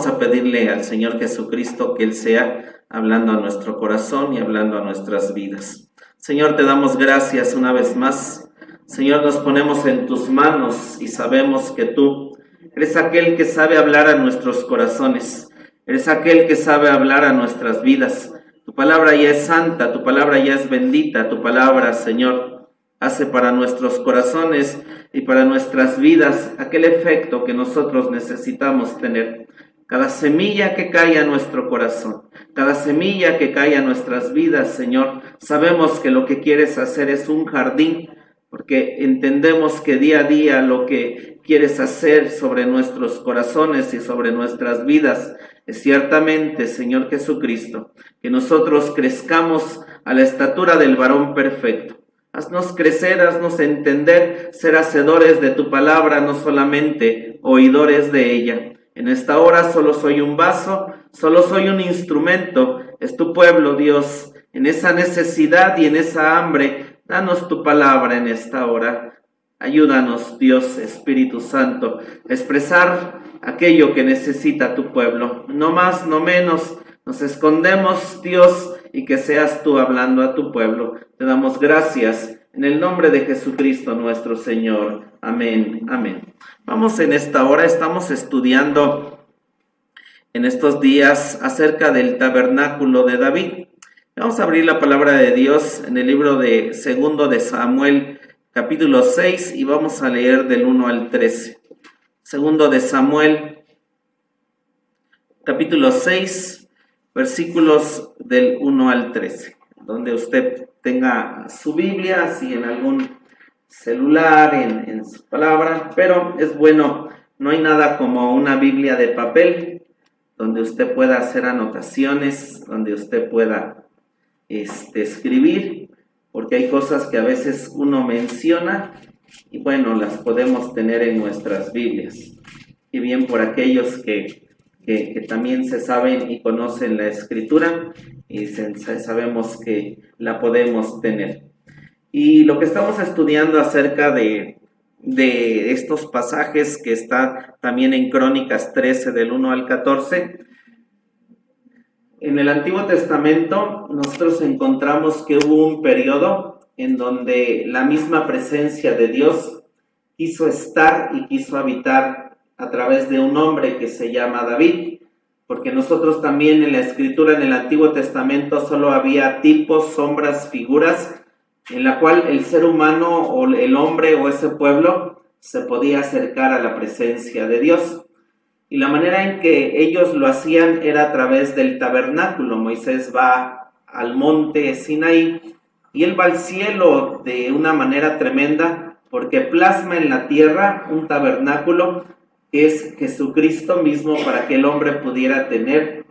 a pedirle al Señor Jesucristo que Él sea hablando a nuestro corazón y hablando a nuestras vidas. Señor, te damos gracias una vez más. Señor, nos ponemos en tus manos y sabemos que tú eres aquel que sabe hablar a nuestros corazones. Eres aquel que sabe hablar a nuestras vidas. Tu palabra ya es santa, tu palabra ya es bendita, tu palabra, Señor, hace para nuestros corazones y para nuestras vidas aquel efecto que nosotros necesitamos tener. Cada semilla que cae a nuestro corazón, cada semilla que cae a nuestras vidas, Señor, sabemos que lo que quieres hacer es un jardín, porque entendemos que día a día lo que quieres hacer sobre nuestros corazones y sobre nuestras vidas es ciertamente, Señor Jesucristo, que nosotros crezcamos a la estatura del varón perfecto. Haznos crecer, haznos entender, ser hacedores de tu palabra, no solamente oidores de ella. En esta hora solo soy un vaso, solo soy un instrumento. Es tu pueblo, Dios, en esa necesidad y en esa hambre. Danos tu palabra en esta hora. Ayúdanos, Dios, Espíritu Santo, a expresar aquello que necesita tu pueblo. No más, no menos. Nos escondemos, Dios, y que seas tú hablando a tu pueblo. Te damos gracias en el nombre de Jesucristo nuestro Señor. Amén, amén. Vamos en esta hora, estamos estudiando en estos días acerca del tabernáculo de David. Vamos a abrir la palabra de Dios en el libro de 2 de Samuel, capítulo 6, y vamos a leer del 1 al 13. 2 de Samuel, capítulo 6, versículos del 1 al 13. Donde usted tenga su Biblia, así en algún celular, en su palabra, pero es bueno, no hay nada como una Biblia de papel, donde usted pueda hacer anotaciones, donde usted pueda escribir, porque hay cosas que a veces uno menciona y bueno, las podemos tener en nuestras Biblias. Y bien por aquellos que también se saben y conocen la Escritura y sabemos que la podemos tener. Y lo que estamos estudiando acerca de estos pasajes que está también en Crónicas 13 del 1 al 14, en el Antiguo Testamento nosotros encontramos que hubo un periodo en donde la misma presencia de Dios quiso estar y quiso habitar a través de un hombre que se llama David, porque nosotros también en la Escritura, en el Antiguo Testamento, solo había tipos, sombras, figuras, en la cual el ser humano o el hombre o ese pueblo se podía acercar a la presencia de Dios. Y la manera en que ellos lo hacían era a través del tabernáculo. Moisés va al monte Sinaí y él va al cielo de una manera tremenda porque plasma en la tierra un tabernáculo que es Jesucristo mismo para que el hombre pudiera tener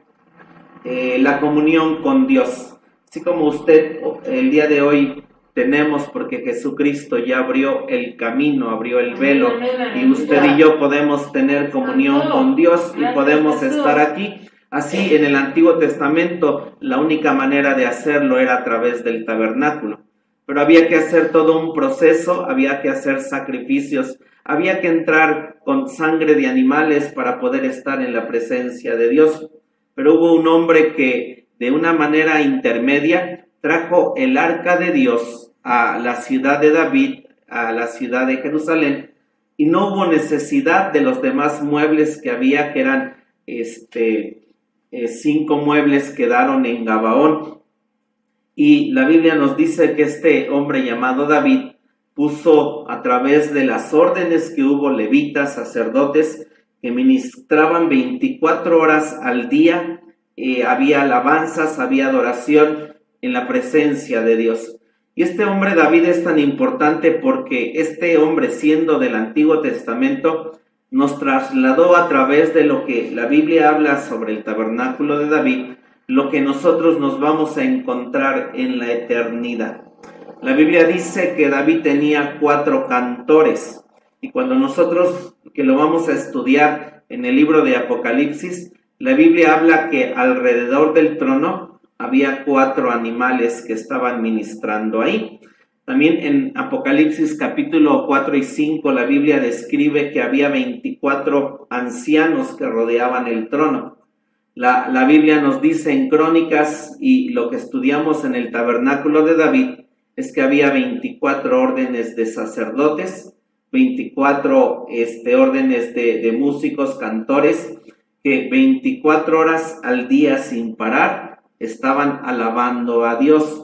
la comunión con Dios. Así como usted el día de hoy tenemos, porque Jesucristo ya abrió el camino, abrió el velo, y usted y yo podemos tener comunión con Dios y podemos estar aquí. Así, en el Antiguo Testamento, la única manera de hacerlo era a través del tabernáculo. Pero había que hacer todo un proceso, había que hacer sacrificios, había que entrar con sangre de animales para poder estar en la presencia de Dios. Pero hubo un hombre que, de una manera intermedia, trajo el arca de Dios a la ciudad de David, a la ciudad de Jerusalén, y no hubo necesidad de los demás muebles que había, que eran 5 muebles quedaron en Gabaón. Y la Biblia nos dice que este hombre llamado David puso a través de las órdenes que hubo levitas, sacerdotes, que ministraban 24 horas al día, había alabanzas, había adoración en la presencia de Dios. Y este hombre David es tan importante porque este hombre, siendo del Antiguo Testamento, nos trasladó a través de lo que la Biblia habla sobre el tabernáculo de David, lo que nosotros nos vamos a encontrar en la eternidad. La Biblia dice que David tenía 4 cantores, y cuando nosotros, que lo vamos a estudiar en el libro de Apocalipsis, la Biblia habla que alrededor del trono había 4 animales que estaban ministrando ahí. También en Apocalipsis capítulo 4 y 5 la Biblia describe que había 24 ancianos que rodeaban el trono. La Biblia nos dice en Crónicas, y lo que estudiamos en el tabernáculo de David, es que había 24 órdenes de sacerdotes, 24 órdenes de músicos, cantores, que 24 horas al día sin parar estaban alabando a Dios.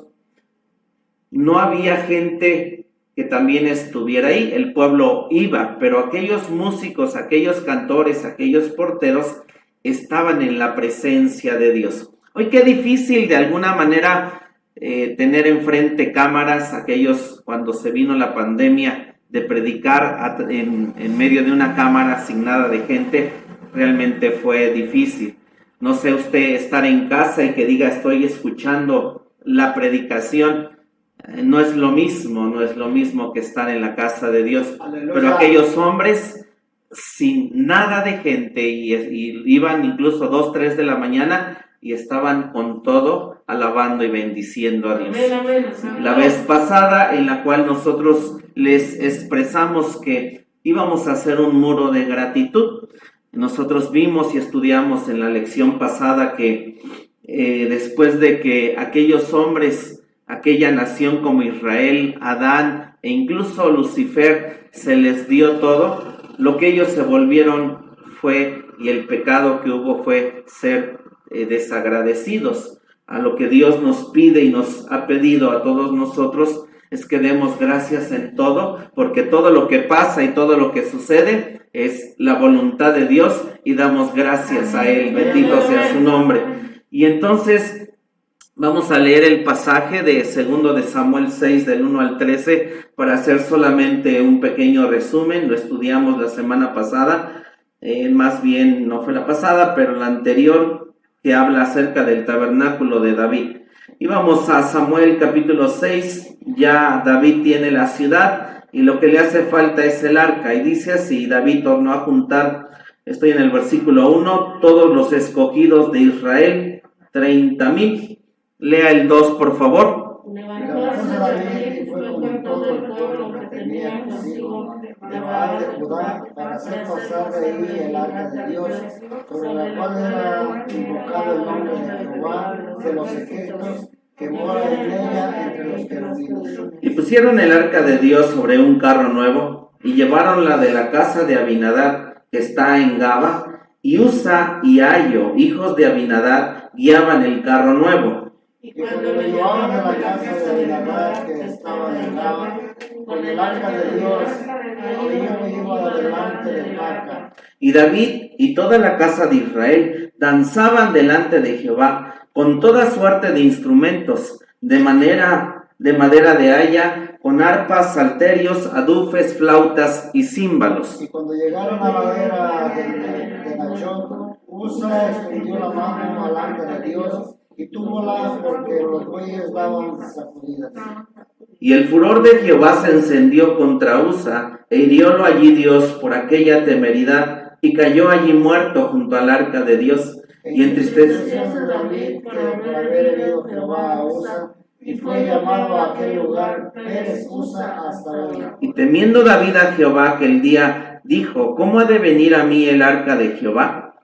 No había gente que también estuviera ahí, el pueblo iba, pero aquellos músicos, aquellos cantores, aquellos porteros estaban en la presencia de Dios. Hoy qué difícil de alguna manera tener enfrente cámaras, aquellos cuando se vino la pandemia, de predicar en medio de una cámara sin nada de gente, realmente fue difícil. No sé usted estar en casa y que diga estoy escuchando la predicación, no es lo mismo que estar en la casa de Dios. Aleluya. Pero aquellos hombres sin nada de gente y iban incluso 2, 3 de la mañana y estaban con todo alabando y bendiciendo a Dios. La vez pasada en la cual nosotros les expresamos que íbamos a hacer un muro de gratitud, nosotros vimos y estudiamos en la lección pasada que después de que aquellos hombres, aquella nación como Israel, Adán e incluso Lucifer se les dio todo, lo que ellos se volvieron fue, y el pecado que hubo fue ser desagradecidos. A lo que Dios nos pide y nos ha pedido a todos nosotros es que demos gracias en todo, porque todo lo que pasa y todo lo que sucede es la voluntad de Dios y damos gracias a Él, bendito sea su nombre. Y entonces vamos a leer el pasaje de 2 de Samuel 6 del 1 al 13 para hacer solamente un pequeño resumen. Lo estudiamos la semana pasada, más bien no fue la pasada, pero la anterior, que habla acerca del tabernáculo de David. Y vamos a Samuel capítulo 6, ya David tiene la ciudad y lo que le hace falta es el arca. Y dice así, David tornó a juntar, estoy en el versículo 1, todos los escogidos de Israel, 30,000. Lea el 2, por favor. Levantóse David y fue con todo el pueblo que tenía consigo de Baal de Judá para hacer pasar de ahí el arca de Dios, sobre la cual era invocado el nombre de Jehová de los ejércitos, que mora en ella entre los querubines. Y pusieron el arca de Dios sobre un carro nuevo y llevaronla de la casa de Abinadab, que está en Gaba, y Usa y Ayo, hijos de Abinadab, guiaban el carro nuevo. Y cuando lo llevaban de la casa de Abinadab, que estaba en Gaba, con el arca de Dios, Ahí iba delante del arca. Y David y toda la casa de Israel danzaban delante de Jehová con toda suerte de instrumentos, de madera de haya, con arpas, salterios, adufes, flautas y címbalos. Y cuando llegaron a la era de Nachón, Usa extendió la mano al arca de Dios y túvola porque los bueyes daban sacudidas. Y el furor de Jehová se encendió contra Usa, e hiriólo allí Dios por aquella temeridad, y cayó allí muerto junto al arca de Dios. Y entristeció David por haber herido Jehová a Usa, y fue llamado a aquel lugar Pérez Usa hasta hoy. Y temiendo David a Jehová aquel día, dijo, ¿cómo ha de venir a mí el arca de Jehová?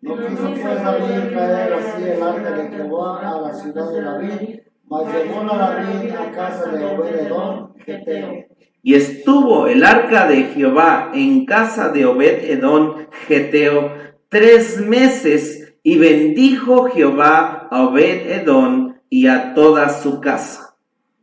No quiso pues David traer así el arca de Jehová a la ciudad de David, mas llevóla David a casa de Obed-Edom, Geteo. Y estuvo el arca de Jehová en casa de Obed-Edom, Geteo, 3 meses, y bendijo Jehová a Obed-Edom y a toda su casa.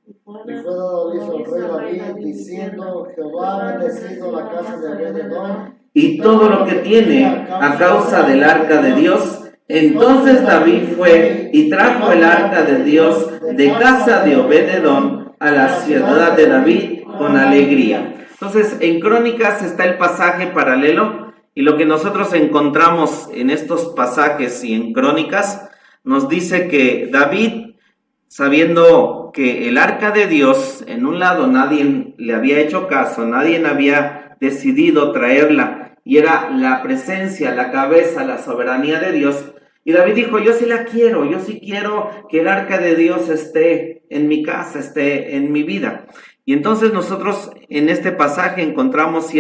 Y fue dado aviso al rey David, diciendo, Jehová ha bendecido la casa de Obed-Edom, y todo lo que tiene a causa del arca de Dios. Entonces David fue y trajo el arca de Dios de casa de Obed-Edom a la ciudad de David con alegría. Entonces en Crónicas está el pasaje paralelo, y lo que nosotros encontramos en estos pasajes y en Crónicas nos dice que David, sabiendo que el arca de Dios, en un lado nadie le había hecho caso, nadie había decidido traerla, y era la presencia, la cabeza, la soberanía de Dios. Y David dijo, yo sí la quiero, yo sí quiero que el arca de Dios esté en mi casa, esté en mi vida. Y entonces nosotros en este pasaje encontramos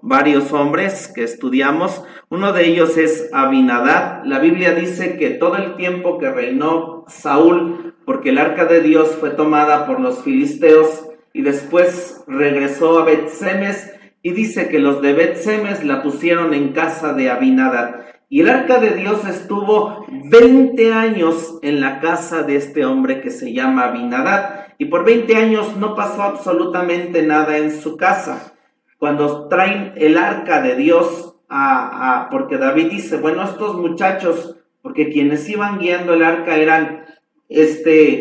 varios hombres que estudiamos. Uno de ellos es Abinadab. La Biblia dice que todo el tiempo que reinó Saúl, porque el arca de Dios fue tomada por los filisteos y después regresó a Bet-Semes, y dice que los de Bet-Semes la pusieron en casa de Abinadab. Y el arca de Dios estuvo 20 años en la casa de este hombre que se llama Abinadab. Y por 20 años no pasó absolutamente nada en su casa. Cuando traen el arca de Dios, porque David dice, bueno, estos muchachos, porque quienes iban guiando el arca eran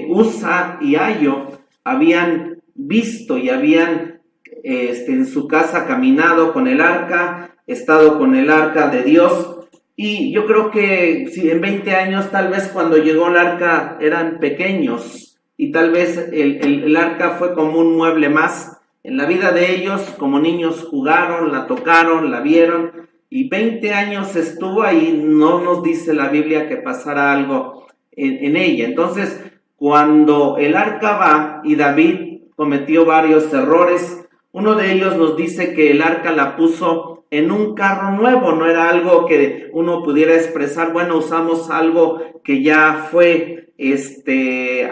Usa y Ayo, habían visto y habían en su casa caminado con el arca, estado con el arca de Dios. Y yo creo que si en 20 años, tal vez cuando llegó el arca eran pequeños, y tal vez el arca fue como un mueble más en la vida de ellos. Como niños jugaron, la tocaron, la vieron, y 20 años estuvo ahí. No nos dice la Biblia que pasara algo en ella. Entonces, cuando el arca va, y David cometió varios errores, uno de ellos nos dice que el arca la puso en un carro nuevo. No era algo que uno pudiera expresar, bueno, usamos algo que ya fue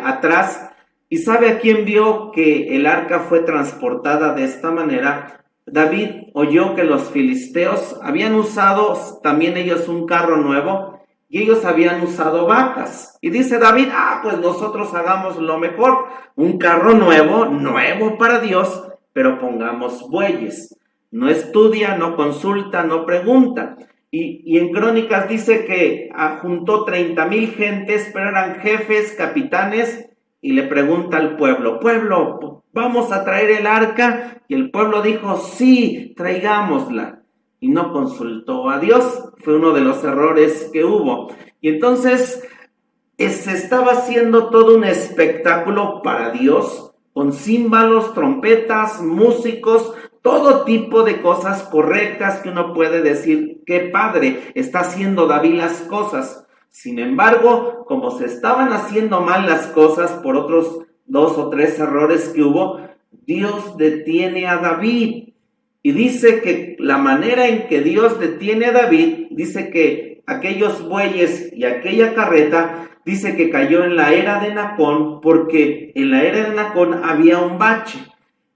atrás. ¿Y sabe a quién vio que el arca fue transportada de esta manera? David oyó que los filisteos habían usado también ellos un carro nuevo, y ellos habían usado vacas. Y dice David, pues nosotros hagamos lo mejor, un carro nuevo para Dios, pero pongamos bueyes. No estudia, no consulta, no pregunta. Y en Crónicas dice que juntó 30,000 gentes, pero eran jefes, capitanes, y le pregunta al pueblo, ¿vamos a traer el arca? Y el pueblo dijo, sí, traigámosla. Y no consultó a Dios. Fue uno de los errores que hubo. Y entonces se estaba haciendo todo un espectáculo para Dios, con címbalos, trompetas, músicos, todo tipo de cosas correctas que uno puede decir, qué padre, está haciendo David las cosas. Sin embargo, como se estaban haciendo mal las cosas por otros 2 o 3 errores que hubo, Dios detiene a David. Y dice que la manera en que Dios detiene a David, dice que aquellos bueyes y aquella carreta, dice que cayó en la era de Nacón, porque en la era de Nacón había un bache.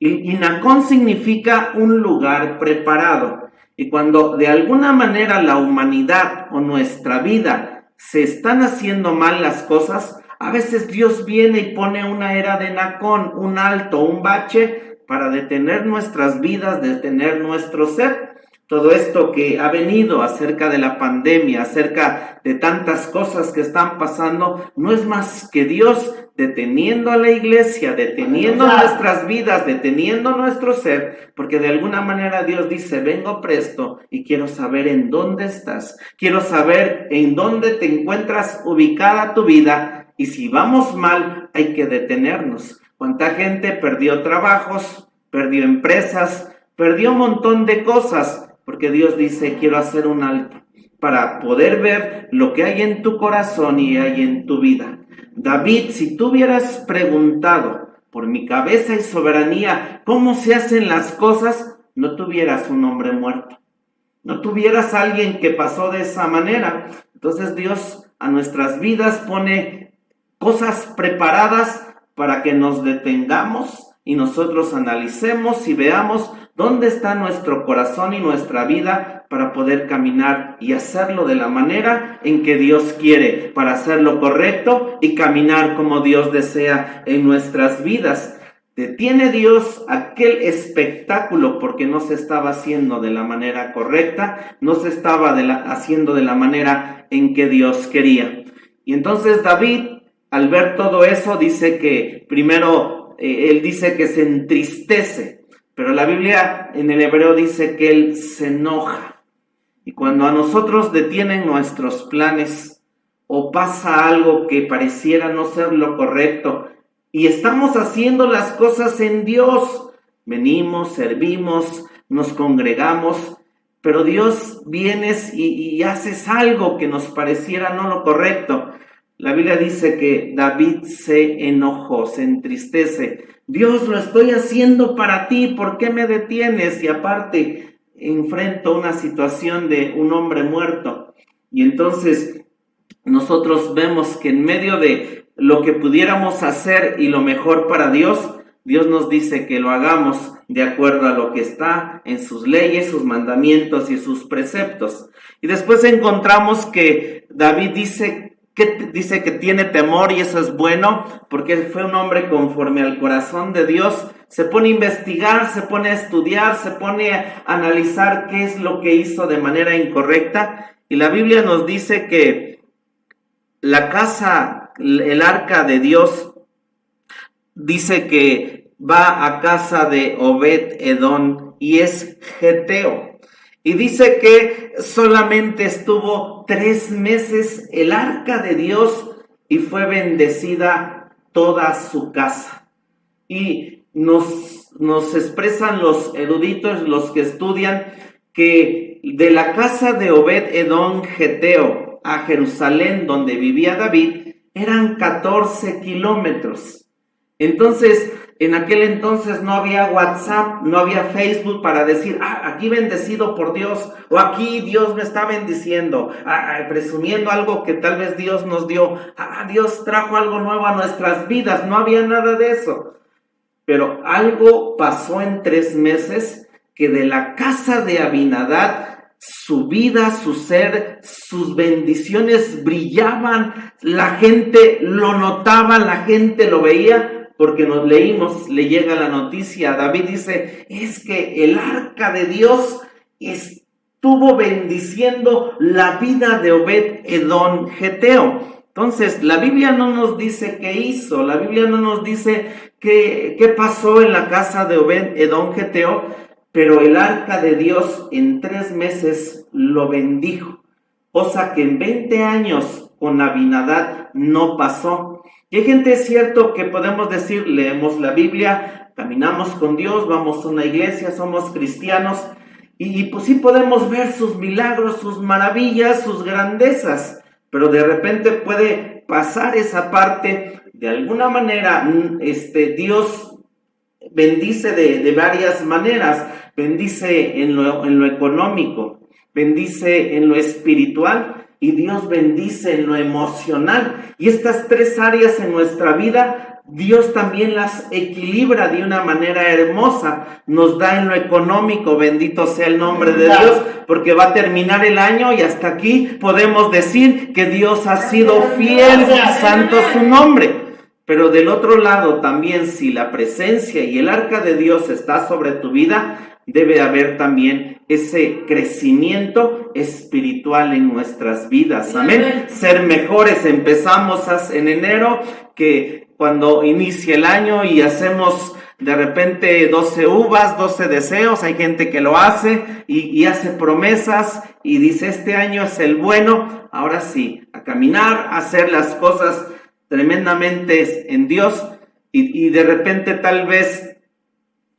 Y Nacón significa un lugar preparado. Y cuando de alguna manera la humanidad o nuestra vida se están haciendo mal las cosas, a veces Dios viene y pone una era de Nacón, un alto, un bache, para detener nuestras vidas, detener nuestro ser. Todo esto que ha venido acerca de la pandemia, acerca de tantas cosas que están pasando, no es más que Dios deteniendo a la iglesia, deteniendo nuestras vidas, deteniendo nuestro ser, porque de alguna manera Dios dice, vengo presto y quiero saber en dónde estás, quiero saber en dónde te encuentras ubicada tu vida, y si vamos mal hay que detenernos. ¿Cuánta gente perdió trabajos, perdió empresas, perdió un montón de cosas? Porque Dios dice, quiero hacer un alto para poder ver lo que hay en tu corazón y hay en tu vida. David, si tú hubieras preguntado por mi cabeza y soberanía cómo se hacen las cosas, no tuvieras un hombre muerto, no tuvieras alguien que pasó de esa manera. Entonces Dios a nuestras vidas pone cosas preparadas para que nos detengamos y nosotros analicemos y veamos dónde está nuestro corazón y nuestra vida para poder caminar y hacerlo de la manera en que Dios quiere, para hacer lo correcto y caminar como Dios desea en nuestras vidas. Detiene Dios aquel espectáculo porque no se estaba haciendo de la manera correcta, no se estaba haciendo de la manera en que Dios quería. Y entonces David, al ver todo eso, dice que primero, él dice que se entristece, pero la Biblia en el hebreo dice que él se enoja. Y cuando a nosotros detienen nuestros planes o pasa algo que pareciera no ser lo correcto y estamos haciendo las cosas en Dios, venimos, servimos, nos congregamos, pero Dios vienes y haces algo que nos pareciera no lo correcto. La Biblia dice que David se enojó, se entristece. Dios, lo estoy haciendo para ti, ¿por qué me detienes? Y aparte, enfrento una situación de un hombre muerto. Y entonces nosotros vemos que en medio de lo que pudiéramos hacer y lo mejor para Dios, Dios nos dice que lo hagamos de acuerdo a lo que está en sus leyes, sus mandamientos y sus preceptos. Y después encontramos que David dice que tiene temor, y eso es bueno, porque fue un hombre conforme al corazón de Dios. Se pone a investigar, se pone a estudiar, se pone a analizar qué es lo que hizo de manera incorrecta. Y la Biblia nos dice que la casa, el arca de Dios, dice que va a casa de Obed-Edom y es geteo. Y dice que solamente estuvo 3 meses el arca de Dios y fue bendecida toda su casa. Y nos expresan los eruditos, los que estudian, que de la casa de Obed-Edom geteo a Jerusalén, donde vivía David, eran 14 kilómetros. Entonces, en aquel entonces no había WhatsApp, no había Facebook para decir, aquí bendecido por Dios, o aquí Dios me está bendiciendo, presumiendo algo que tal vez Dios nos dio, Dios trajo algo nuevo a nuestras vidas. No había nada de eso. Pero algo pasó en 3 meses, que de la casa de Abinadab, su vida, su ser, sus bendiciones brillaban, la gente lo notaba, la gente lo veía, porque nos leímos, le llega la noticia, David dice, es que el arca de Dios estuvo bendiciendo la vida de Obed-Edom geteo. Entonces, la Biblia no nos dice qué hizo, la Biblia no nos dice qué pasó en la casa de Obed-Edom geteo, pero el arca de Dios en 3 meses lo bendijo, cosa que en 20 años con Abinadab no pasó. Y hay gente, es cierto, que podemos decir, leemos la Biblia, caminamos con Dios, vamos a una iglesia, somos cristianos, y pues sí podemos ver sus milagros, sus maravillas, sus grandezas, pero de repente puede pasar esa parte. De alguna manera, Dios bendice de varias maneras, bendice en lo económico, bendice en lo espiritual, y Dios bendice en lo emocional. Y estas 3 áreas en nuestra vida, Dios también las equilibra de una manera hermosa. Nos da en lo económico, bendito sea el nombre de Dios, porque va a terminar el año y hasta aquí podemos decir que Dios ha sido fiel, santo su nombre. Pero del otro lado también, si la presencia y el arca de Dios está sobre tu vida, debe haber también ese crecimiento espiritual en nuestras vidas. Amén. Ser mejores. Empezamos en enero, que cuando inicia el año y hacemos de repente 12 uvas, 12 deseos. Hay gente que lo hace y hace promesas y dice, este año es el bueno. Ahora sí, a caminar, a hacer las cosas tremendamente en Dios, y de repente tal vez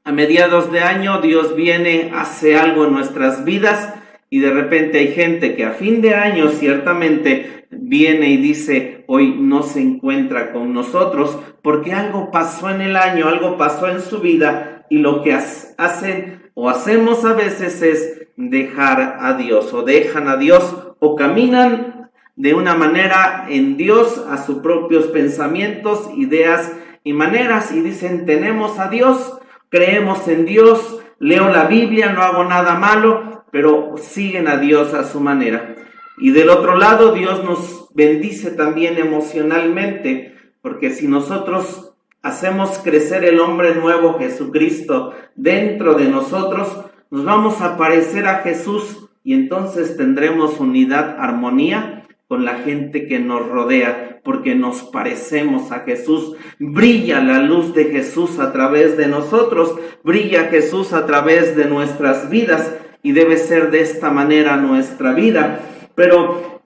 a mediados de año Dios viene, hace algo en nuestras vidas, y de repente hay gente que a fin de año ciertamente viene y dice, hoy no se encuentra con nosotros porque algo pasó en el año, algo pasó en su vida, y lo que hacen o hacemos a veces es dejar a Dios, o dejan a Dios, o caminan de una manera en Dios a sus propios pensamientos, ideas y maneras, y dicen, tenemos a Dios, creemos en Dios, leo la Biblia, no hago nada malo, pero siguen a Dios a su manera. Y del otro lado, Dios nos bendice también emocionalmente, porque si nosotros hacemos crecer el hombre nuevo, Jesucristo, dentro de nosotros, nos vamos a parecer a Jesús, y entonces tendremos unidad, armonía con la gente que nos rodea, porque nos parecemos a Jesús. Brilla la luz de Jesús a través de nosotros, brilla Jesús a través de nuestras vidas, y debe ser de esta manera nuestra vida. Pero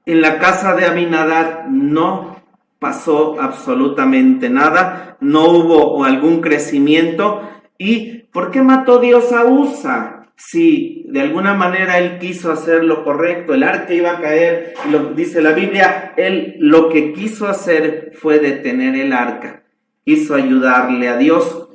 en la casa de Abinadab no pasó absolutamente nada, no hubo algún crecimiento. ¿Y por qué mató Dios a Usa? Si de alguna manera él quiso hacer lo correcto, el arca iba a caer, y dice la Biblia, él lo que quiso hacer fue detener el arca, quiso ayudarle a Dios.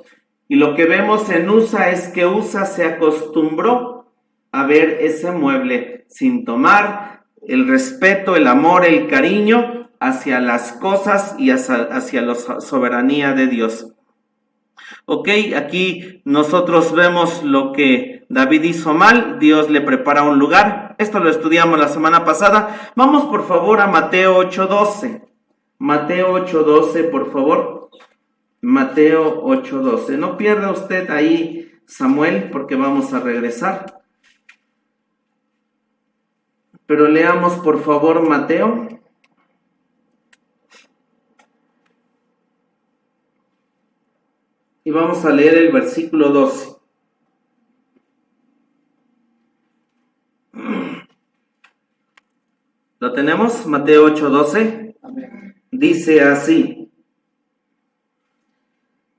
Y lo que vemos en Usa es que Usa se acostumbró a ver ese mueble sin tomar el respeto, el amor, el cariño hacia las cosas y hacia la soberanía de Dios. Ok, aquí nosotros vemos lo que David hizo mal, Dios le prepara un lugar. Esto lo estudiamos la semana pasada. Vamos por favor a Mateo 8:12. Mateo 8:12, por favor. Mateo 8:12. No pierda usted ahí, Samuel, porque vamos a regresar. Pero leamos por favor Mateo. Y vamos a leer el versículo 12. ¿Lo tenemos? Mateo 8:12. Dice así.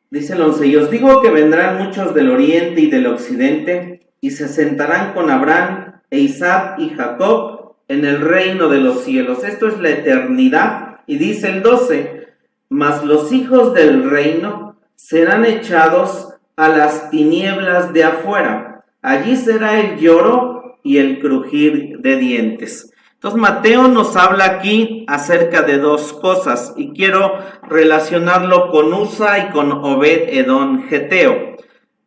Dice el 11. Y os digo que vendrán muchos del oriente y del occidente, y se sentarán con Abraham e Isaac y Jacob en el reino de los cielos. Esto es la eternidad. Y dice el 12. Mas los hijos del reino serán echados a las tinieblas de afuera. Allí será el lloro y el crujir de dientes. Entonces Mateo nos habla aquí acerca de dos cosas y quiero relacionarlo con Usa y con Obed-Edom Geteo.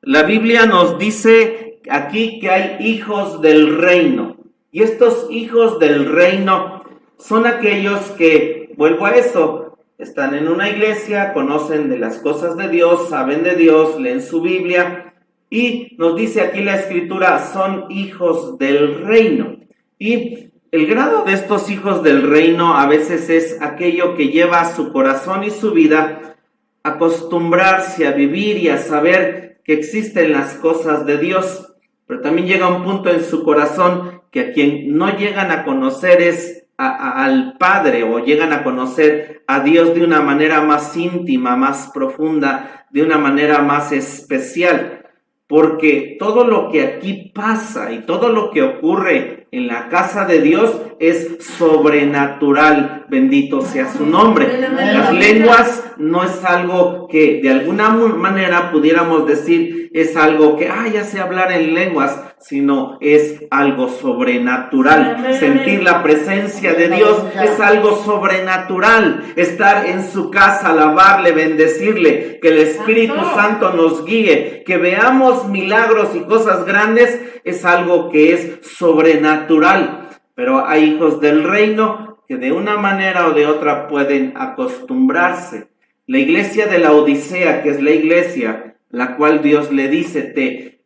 La Biblia nos dice aquí que hay hijos del reino y estos hijos del reino son aquellos que, vuelvo a eso, están en una iglesia, conocen de las cosas de Dios, saben de Dios, leen su Biblia y nos dice aquí la escritura, son hijos del reino. Y el grado de estos hijos del reino a veces es aquello que lleva a su corazón y su vida a acostumbrarse a vivir y a saber que existen las cosas de Dios. Pero también llega un punto en su corazón que a quien no llegan a conocer es al Padre o llegan a conocer a Dios de una manera más íntima, más profunda, de una manera más especial, porque todo lo que aquí pasa y todo lo que ocurre en la casa de Dios es sobrenatural, bendito sea su nombre. Las lenguas no es algo que de alguna manera pudiéramos decir es algo que, ya sé hablar en lenguas, sino es algo sobrenatural. Sentir la presencia de Dios es algo sobrenatural. Estar en su casa, alabarle, bendecirle, que el Espíritu Santo nos guíe, que veamos milagros y cosas grandes, es algo que es sobrenatural. Pero hay hijos del reino que de una manera o de otra pueden acostumbrarse. La iglesia de la Odisea, que es la iglesia la cual Dios le dice,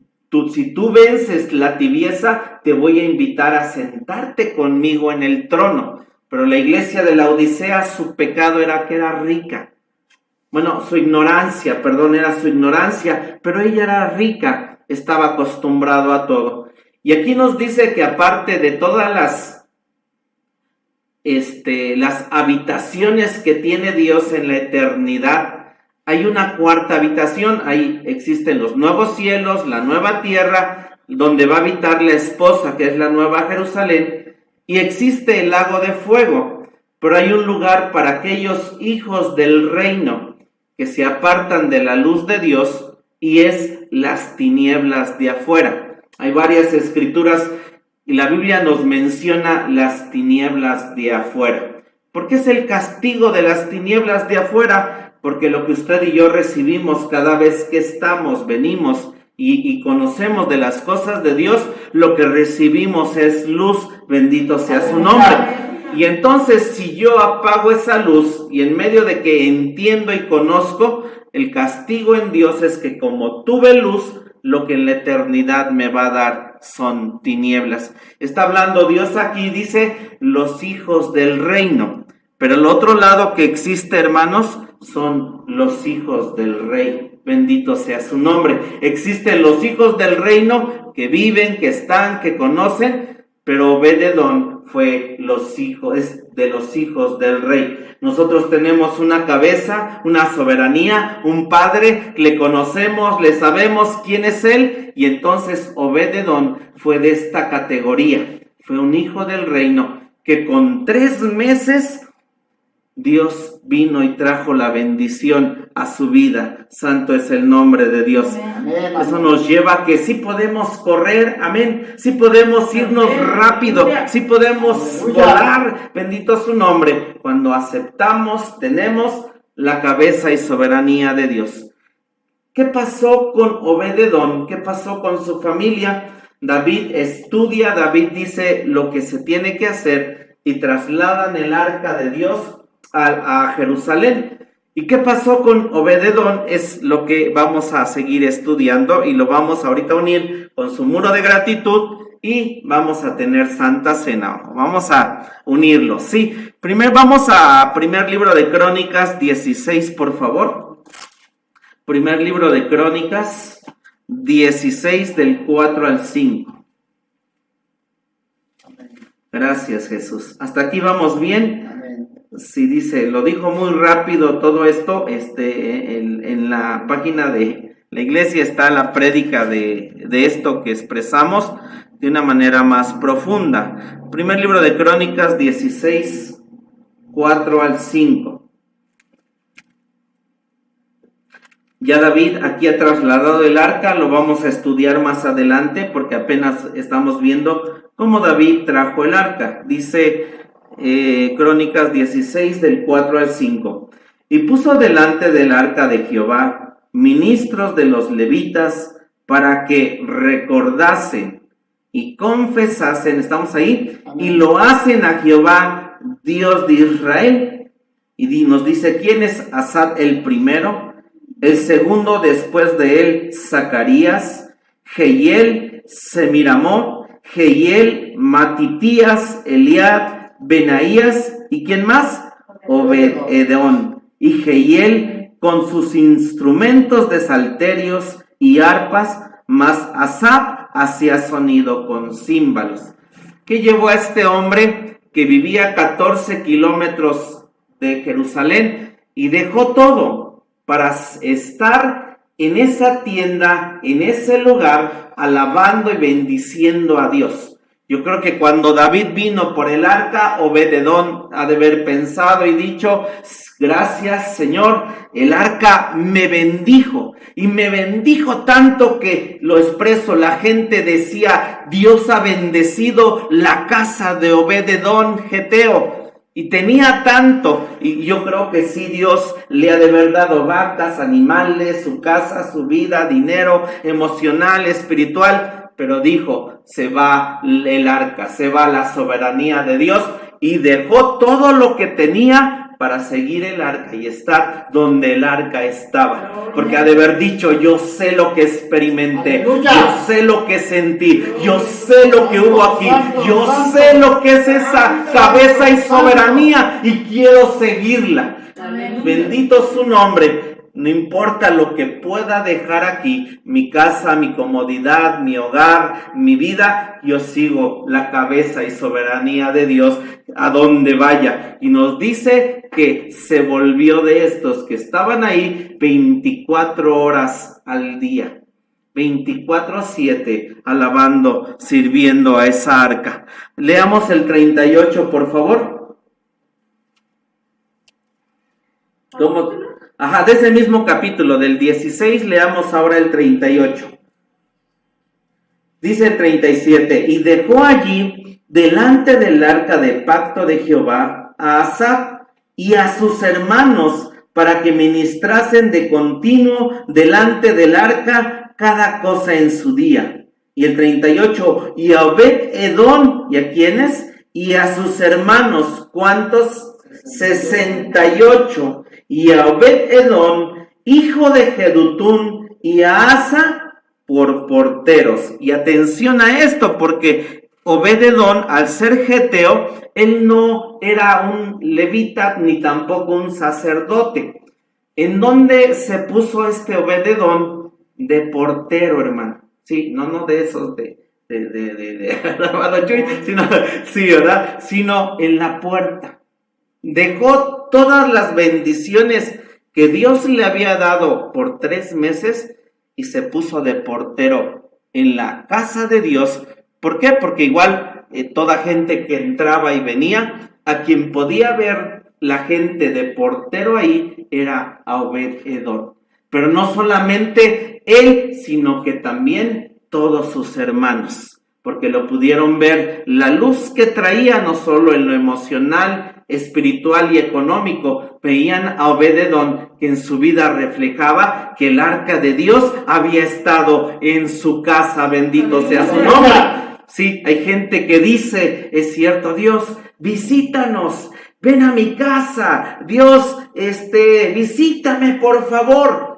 si tú vences la tibieza, te voy a invitar a sentarte conmigo en el trono. Pero la iglesia de la Odisea, su pecado era que era rica. Bueno, su ignorancia, pero ella era rica, estaba acostumbrado a todo. Y aquí nos dice que aparte de todas las habitaciones que tiene Dios en la eternidad, hay una cuarta habitación. Ahí existen los nuevos cielos, la nueva tierra, donde va a habitar la esposa, que es la nueva Jerusalén, y existe el lago de fuego. Pero hay un lugar para aquellos hijos del reino que se apartan de la luz de Dios, y es las tinieblas de afuera. Hay varias escrituras y la Biblia nos menciona las tinieblas de afuera. ¿Por qué es el castigo de las tinieblas de afuera? Porque lo que usted y yo recibimos cada vez que venimos y conocemos de las cosas de Dios, lo que recibimos es luz, bendito sea su nombre. Y entonces si yo apago esa luz y en medio de que entiendo y conozco, el castigo en Dios es que como tuve luz, lo que en la eternidad me va a dar son tinieblas. Está hablando Dios aquí, dice los hijos del reino. Pero el otro lado que existe, hermanos, son los hijos del rey. Bendito sea su nombre. Existen los hijos del reino que viven, que están, que conocen, pero Obed-Edom fue de los hijos del rey. Nosotros tenemos una cabeza, una soberanía, un padre, le conocemos, le sabemos quién es él, y entonces Obed-Edom fue de esta categoría, fue un hijo del reino que con 3 meses Dios vino y trajo la bendición a su vida. Santo es el nombre de Dios. Amén. Eso nos lleva a que sí podemos correr, amén. Sí podemos irnos rápido, sí podemos volar. Bendito su nombre. Cuando aceptamos, tenemos la cabeza y soberanía de Dios. ¿Qué pasó con Obed-Edom? ¿Qué pasó con su familia? David estudia, David dice lo que se tiene que hacer y trasladan el arca de Dios a Jerusalén. ¿Y qué pasó con Obed-Edom? Es lo que vamos a seguir estudiando y lo vamos ahorita a unir con su muro de gratitud y vamos a tener Santa Cena. Vamos a unirlo, ¿sí? Primero vamos a primer libro de Crónicas 16, por favor. Primer libro de Crónicas 16 del 4 al 5. Gracias, Jesús. ¿Hasta aquí vamos bien? Sí, dice, lo dijo muy rápido todo esto, en la página de la iglesia está la prédica de esto que expresamos de una manera más profunda. Primer libro de Crónicas 16, 4 al 5. Ya David aquí ha trasladado el arca, lo vamos a estudiar más adelante porque apenas estamos viendo cómo David trajo el arca. Dice Crónicas 16 del 4 al 5. Y puso delante del arca de Jehová ministros de los levitas para que recordasen y confesasen, estamos ahí, y lo hacen a Jehová, Dios de Israel. Y nos dice quién es Asaf el primero, el segundo después de él Zacarías, Jehiel, Semiramot, Jehiel, Matitías, Eliab, Benaías, ¿y quién más? Obed-Edom. Y Jehiel con sus instrumentos de salterios y arpas, mas Asaf hacía sonido con címbalos. ¿Qué llevó a este hombre que vivía 14 kilómetros de Jerusalén y dejó todo para estar en esa tienda, en ese lugar, alabando y bendiciendo a Dios? Yo creo que cuando David vino por el arca, Obed-Edom ha de haber pensado y dicho, gracias Señor, el arca me bendijo, y me bendijo tanto que lo expreso, la gente decía, Dios ha bendecido la casa de Obed-Edom geteo, y tenía tanto, y yo creo que sí, Dios le ha de haber dado vacas, animales, su casa, su vida, dinero emocional, espiritual, pero dijo, se va el arca, se va la soberanía de Dios, y dejó todo lo que tenía para seguir el arca y estar donde el arca estaba, porque ha de haber dicho, yo sé lo que experimenté, ¡Aleluya! Yo sé lo que sentí, yo sé lo que hubo aquí, yo sé lo que es esa cabeza y soberanía, y quiero seguirla. Aleluya. Bendito su nombre. No importa lo que pueda dejar aquí, mi casa, mi comodidad, mi hogar, mi vida, yo sigo la cabeza y soberanía de Dios a donde vaya. Y nos dice que se volvió de estos que estaban ahí 24 horas al día. 24/7 alabando, sirviendo a esa arca. Leamos el 38, por favor. ¿Cómo? Ajá, de ese mismo capítulo, del 16, leamos ahora el 38. Dice el 37, y dejó allí, delante del arca de pacto de Jehová, a Asaf y a sus hermanos, para que ministrasen de continuo delante del arca cada cosa en su día. Y el 38, y a Obed-Edom, ¿y a quiénes? Y a sus hermanos, ¿cuántos? 68. Y a Obed-Edom, hijo de Jedutún, y a Asa por porteros. Y atención a esto, porque Obed-Edom, al ser geteo, él no era un levita ni tampoco un sacerdote. ¿En dónde se puso este Obed-Edom? De portero, hermano. Sí, no de esos hermano Chuy, sí, ¿verdad? Sino en la puerta. Dejó todas las bendiciones que Dios le había dado por 3 meses y se puso de portero en la casa de Dios. ¿Por qué? Porque igual toda gente que entraba y venía, a quien podía ver la gente de portero ahí era a Obed-Edom. Pero no solamente él, sino que también todos sus hermanos, porque lo pudieron ver, la luz que traía no solo en lo emocional, espiritual y económico, veían a Obed-Edom que en su vida reflejaba que el arca de Dios había estado en su casa, bendito sea su nombre. Sí, hay gente que dice, es cierto, Dios, visítanos, ven a mi casa, Dios, visítame por favor.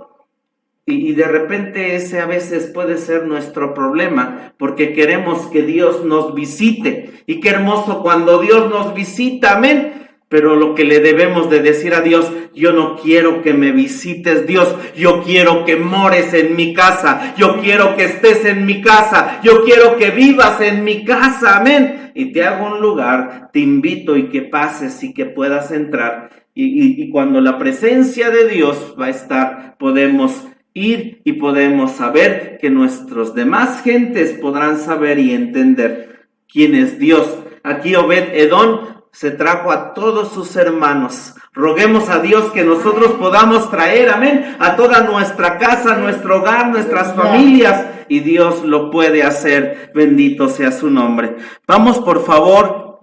Y de repente ese a veces puede ser nuestro problema, porque queremos que Dios nos visite. Y qué hermoso cuando Dios nos visita, amén. Pero lo que le debemos de decir a Dios, yo no quiero que me visites, Dios, yo quiero que mores en mi casa, yo quiero que estés en mi casa, yo quiero que vivas en mi casa, amén. Y te hago un lugar, te invito y que pases y que puedas entrar. Y cuando la presencia de Dios va a estar, podemos ir y podemos saber que nuestros demás gentes podrán saber y entender quién es Dios. Aquí Obed-Edom se trajo a todos sus hermanos. Roguemos a Dios que nosotros podamos traer, amén, a toda nuestra casa, nuestro hogar, nuestras familias, y Dios lo puede hacer. Bendito sea su nombre. Vamos, por favor,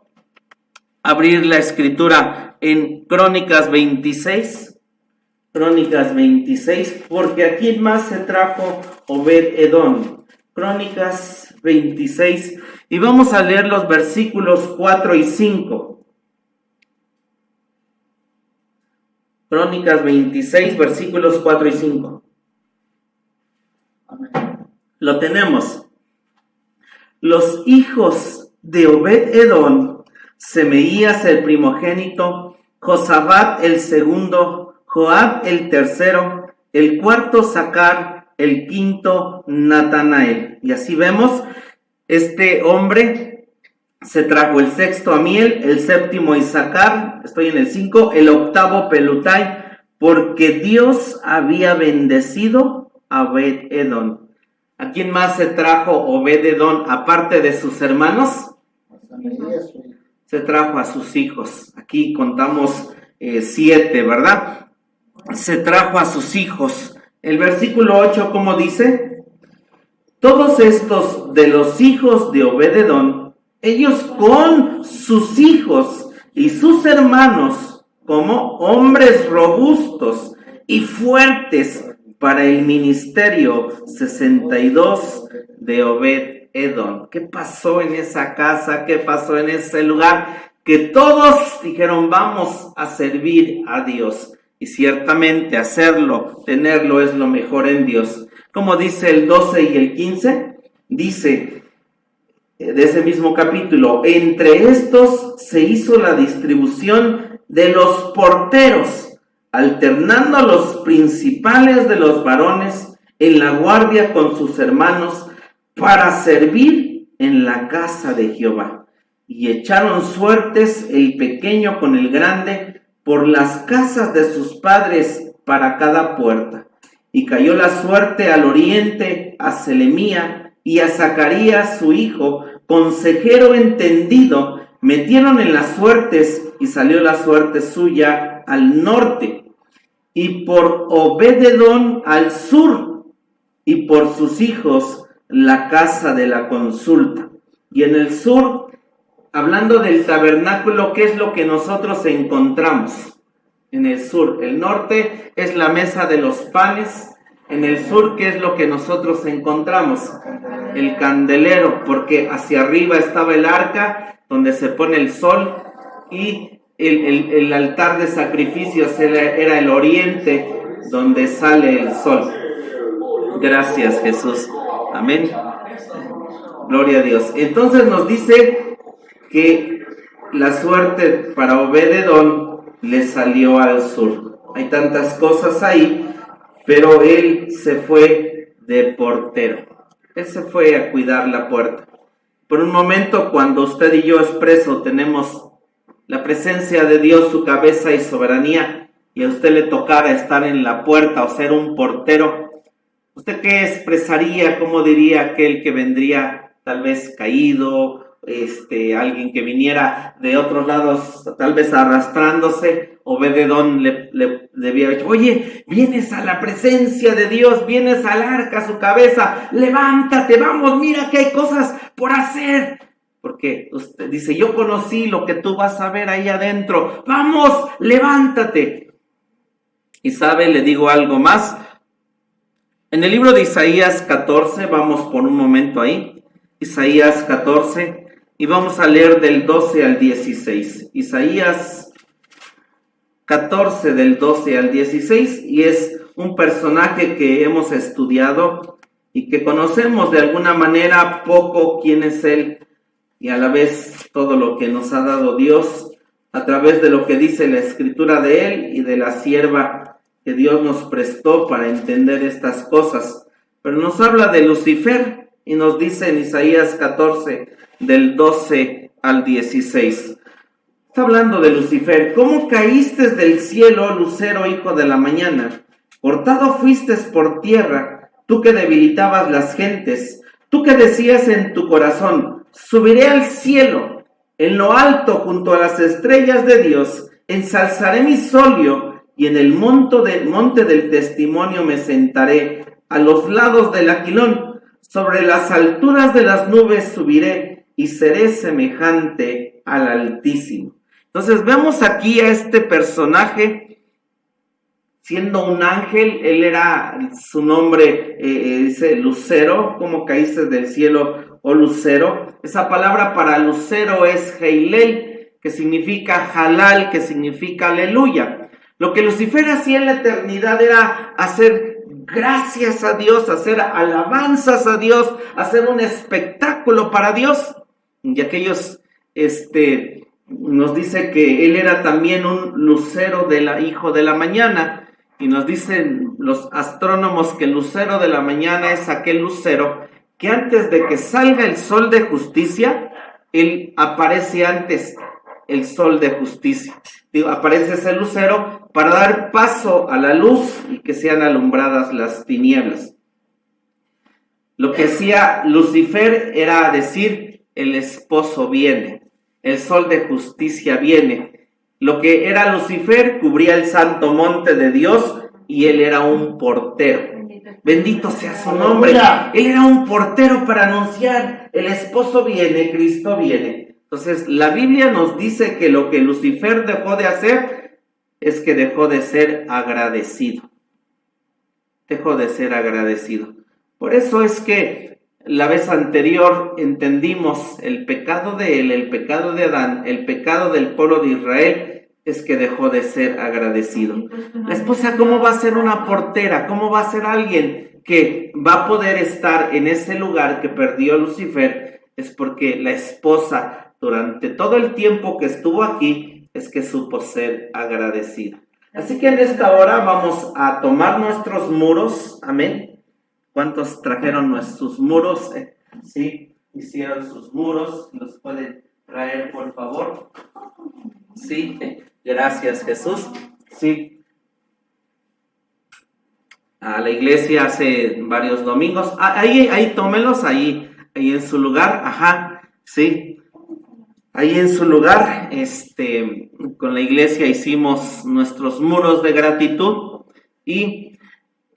a abrir la escritura en Crónicas 26. Crónicas 26, porque ¿a quién más se trajo Obed-Edom? Crónicas 26, y vamos a leer los versículos 4 y 5. Crónicas 26, versículos 4 y 5. Amén. Lo tenemos. Los hijos de Obed-Edom, Semeías el primogénito, Josabad el segundo, Joab el tercero, el cuarto Sacar, el quinto Natanael. Y así vemos, este hombre se trajo el sexto Amiel, el séptimo Isacar, estoy en el 5, el octavo Pelutai, porque Dios había bendecido a Obed-Edom. ¿A quién más se trajo Obed-Edom aparte de sus hermanos? Se trajo a sus hijos. Aquí contamos 7, ¿verdad? Se trajo a sus hijos. El versículo 8, ¿cómo dice? Todos estos de los hijos de Obed-Edom, ellos con sus hijos y sus hermanos, como hombres robustos y fuertes para el ministerio, 62 de Obed-Edom. ¿Qué pasó en esa casa? ¿Qué pasó en ese lugar? Que todos dijeron, vamos a servir a Dios. Y ciertamente hacerlo, tenerlo es lo mejor en Dios. Como dice el 12 y el 15, dice de ese mismo capítulo, entre estos se hizo la distribución de los porteros, alternando a los principales de los varones en la guardia con sus hermanos para servir en la casa de Jehová. Y echaron suertes el pequeño con el grande por las casas de sus padres para cada puerta. Y cayó la suerte al oriente a Selemía y a Zacarías su hijo, consejero entendido, metieron en las suertes y salió la suerte suya al norte. Y por Obed-Edom al sur, y por sus hijos la casa de la consulta. Y en el sur, hablando del tabernáculo, ¿qué es lo que nosotros encontramos? En el sur, el norte es la mesa de los panes. En el sur, ¿qué es lo que nosotros encontramos? El candelero, porque hacia arriba estaba el arca, donde se pone el sol, y el altar de sacrificios era el oriente, donde sale el sol. Gracias, Jesús. Amén. Gloria a Dios. Entonces nos dice que la suerte para Obed-Edom le salió al sur. Hay tantas cosas ahí, pero él se fue de portero. Él se fue a cuidar la puerta. Por un momento, cuando usted y yo expreso tenemos la presencia de Dios, su cabeza y soberanía, y a usted le tocara estar en la puerta o ser un portero, ¿usted qué expresaría? ¿Cómo diría aquel que vendría tal vez caído? Alguien que viniera de otros lados, tal vez arrastrándose, Obed-edom le debía haber dicho: oye, vienes a la presencia de Dios, vienes al arca, su cabeza, levántate, vamos, mira que hay cosas por hacer. Porque usted dice: yo conocí lo que tú vas a ver ahí adentro, vamos, levántate. Y sabe, le digo algo más. En el libro de Isaías 14, vamos por un momento ahí, Isaías 14, y vamos a leer del 12 al 16. Isaías 14 del 12 al 16, y es un personaje que hemos estudiado y que conocemos de alguna manera poco quién es él, y a la vez todo lo que nos ha dado Dios a través de lo que dice la escritura de él y de la sierva que Dios nos prestó para entender estas cosas. Pero nos habla de Lucifer y nos dice en Isaías 14 del 12 al 16. Está hablando de Lucifer. ¿Cómo caíste del cielo, lucero, hijo de la mañana? Cortado fuiste por tierra, tú que debilitabas las gentes, tú que decías en tu corazón: subiré al cielo, en lo alto junto a las estrellas de Dios, ensalzaré mi solio, y en el monte del testimonio me sentaré, a los lados del aquilón, sobre las alturas de las nubes subiré, y seré semejante al Altísimo. Entonces vemos aquí a este personaje siendo un ángel. Él era, su nombre dice Lucero. ¿Cómo caíste del cielo, oh Lucero? Esa palabra para Lucero es Heilel, que significa Halal, que significa aleluya. Lo que Lucifer hacía en la eternidad era hacer gracias a Dios, hacer alabanzas a Dios, hacer un espectáculo para Dios. Y aquellos, nos dice que él era también un lucero hijo de la mañana, y nos dicen los astrónomos que el lucero de la mañana es aquel lucero que antes de que salga el sol de justicia, él aparece antes, el sol de justicia. Aparece ese lucero para dar paso a la luz y que sean alumbradas las tinieblas. Lo que hacía Lucifer era decir: el esposo viene, el sol de justicia viene. Lo que era Lucifer cubría el santo monte de Dios, y él era un portero. Bendito sea su nombre. Él era un portero para anunciar: el esposo viene, Cristo viene. Entonces la Biblia nos dice que lo que Lucifer dejó de hacer es que dejó de ser agradecido. Dejó de ser agradecido. Por eso es que la vez anterior entendimos el pecado de él, el pecado de Adán, el pecado del pueblo de Israel, es que dejó de ser agradecido. La esposa, ¿cómo va a ser una portera? ¿Cómo va a ser alguien que va a poder estar en ese lugar que perdió Lucifer? Es porque la esposa, durante todo el tiempo que estuvo aquí, es que supo ser agradecida. Así que en esta hora vamos a tomar nuestros muros, amén. ¿Cuántos trajeron sus muros? Sí, hicieron sus muros. ¿Los pueden traer, por favor? Sí, gracias, Jesús. Sí. A la iglesia hace varios domingos. Ahí tómelos, ahí en su lugar. Ajá, sí. Ahí en su lugar, con la iglesia hicimos nuestros muros de gratitud, y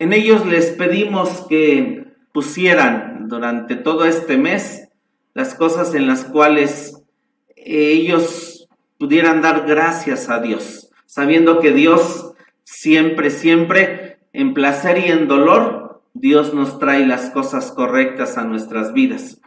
en ellos les pedimos que pusieran durante todo este mes las cosas en las cuales ellos pudieran dar gracias a Dios, sabiendo que Dios siempre, siempre, en placer y en dolor, Dios nos trae las cosas correctas a nuestras vidas.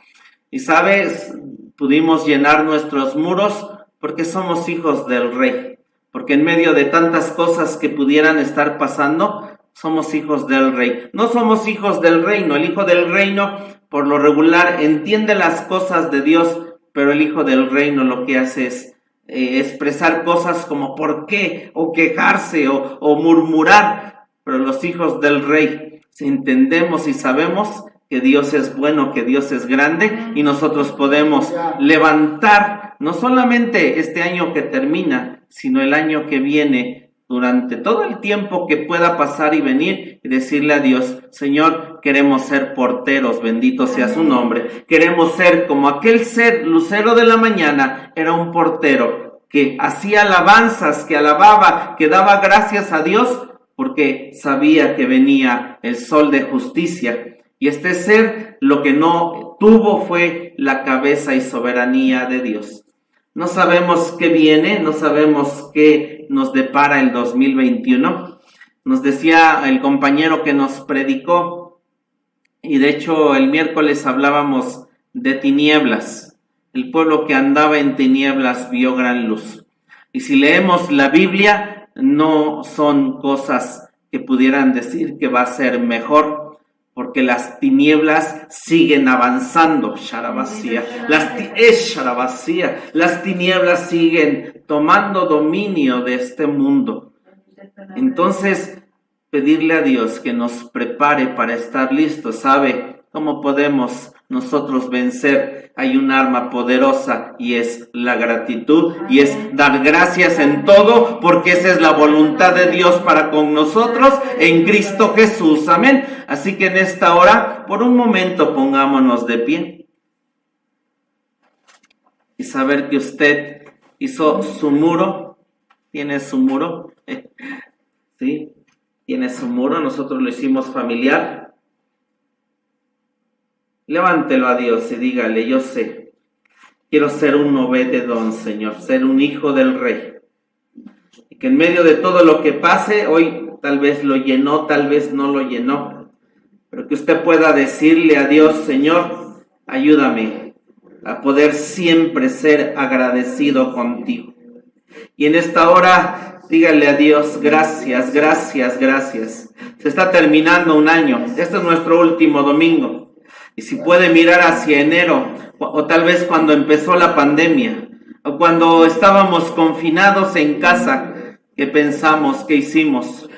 Y sabes, pudimos llenar nuestros muros porque somos hijos del Rey, porque en medio de tantas cosas que pudieran estar pasando, somos hijos del Rey. No somos hijos del reino. El hijo del reino, por lo regular, entiende las cosas de Dios, pero el hijo del reino lo que hace es expresar cosas como por qué, o quejarse, o murmurar. Pero los hijos del Rey, si entendemos y sabemos que Dios es bueno, que Dios es grande, y nosotros podemos levantar no solamente este año que termina, sino el año que viene, durante todo el tiempo que pueda pasar y venir, y decirle a Dios: Señor, queremos ser porteros, bendito sea su nombre, queremos ser como aquel ser lucero de la mañana, era un portero que hacía alabanzas, que alababa, que daba gracias a Dios, porque sabía que venía el sol de justicia. Y este ser lo que no tuvo fue la cabeza y soberanía de Dios. No sabemos qué viene, no sabemos qué nos depara el 2021. Nos decía el compañero que nos predicó, y de hecho el miércoles hablábamos de tinieblas. El pueblo que andaba en tinieblas vio gran luz. Y si leemos la Biblia, no son cosas que pudieran decir que va a ser mejor, porque las tinieblas siguen avanzando, Sharabasía. Las tinieblas siguen tomando dominio de este mundo. Entonces, pedirle a Dios que nos prepare para estar listos. ¿Sabe cómo podemos nosotros vencer? Hay un arma poderosa, y es la gratitud, y es dar gracias en todo, porque esa es la voluntad de Dios para con nosotros en Cristo Jesús. Amén. Así que en esta hora, por un momento, pongámonos de pie y saber que usted hizo su muro. ¿Tiene su muro? Sí, tiene su muro. Nosotros lo hicimos familiar. Levántelo a Dios y dígale: yo sé, quiero ser un Obed-Edom, Señor, ser un hijo del Rey. Y que en medio de todo lo que pase, hoy tal vez lo llenó, tal vez no lo llenó, pero que usted pueda decirle a Dios: Señor, ayúdame a poder siempre ser agradecido contigo. Y en esta hora, dígale a Dios: gracias, gracias, gracias. Se está terminando un año, este es nuestro último domingo. Y si puede mirar hacia enero, o tal vez cuando empezó la pandemia, o cuando estábamos confinados en casa, ¿qué pensamos? ¿Qué hicimos?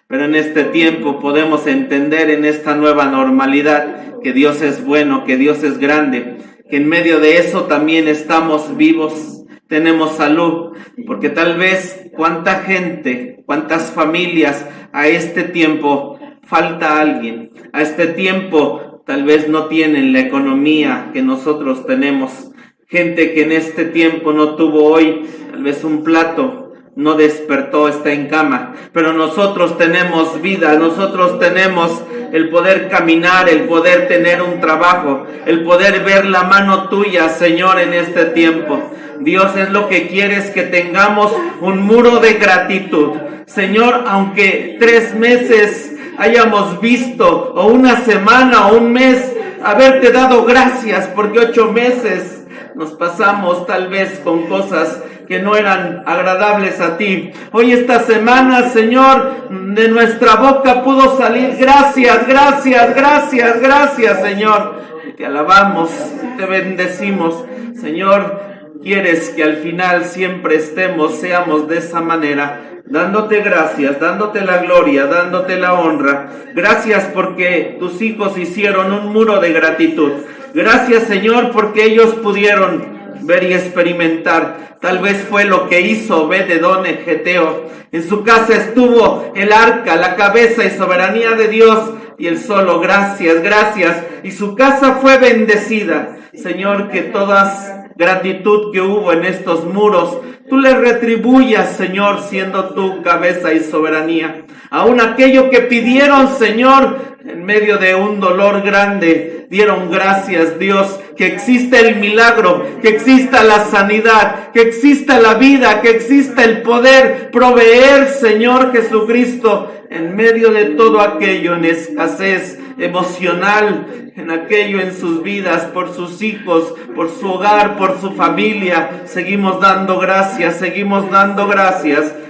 Pero en este tiempo podemos entender, en esta nueva normalidad, que Dios es bueno, que Dios es grande, que en medio de eso también estamos vivos, tenemos salud, porque tal vez cuánta gente, cuántas familias a este tiempo falta alguien, a este tiempo tal vez no tienen la economía que nosotros tenemos. Gente que en este tiempo no tuvo hoy tal vez un plato, no despertó, está en cama. Pero nosotros tenemos vida, nosotros tenemos el poder caminar, el poder tener un trabajo, el poder ver la mano tuya, Señor, en este tiempo. Dios, es lo que quieres, que tengamos un muro de gratitud. Señor, aunque 3 meses hayamos visto, o una semana, o un mes, haberte dado gracias, porque 8 meses nos pasamos tal vez con cosas que no eran agradables a ti. Hoy esta semana, Señor, de nuestra boca pudo salir gracias, gracias, gracias, gracias, Señor. Te alabamos, te bendecimos, Señor. Quieres que al final siempre seamos de esa manera, dándote gracias, dándote la gloria, dándote la honra. Gracias porque tus hijos hicieron un muro de gratitud. Gracias, Señor, porque ellos pudieron ver y experimentar. Tal vez fue lo que hizo Obed-Edom el Geteo. En su casa estuvo el arca, la cabeza y soberanía de Dios, y él solo gracias, gracias, y su casa fue bendecida. Señor, que todas gratitud que hubo en estos muros, tú le retribuyas, Señor, siendo tu cabeza y soberanía. Aún aquello que pidieron, Señor, en medio de un dolor grande, dieron gracias, Dios, que existe el milagro, que exista la sanidad, que exista la vida, que exista el poder proveer, Señor Jesucristo, en medio de todo aquello, en escasez emocional, en aquello en sus vidas, por sus hijos, por su hogar, por su familia. Seguimos dando gracias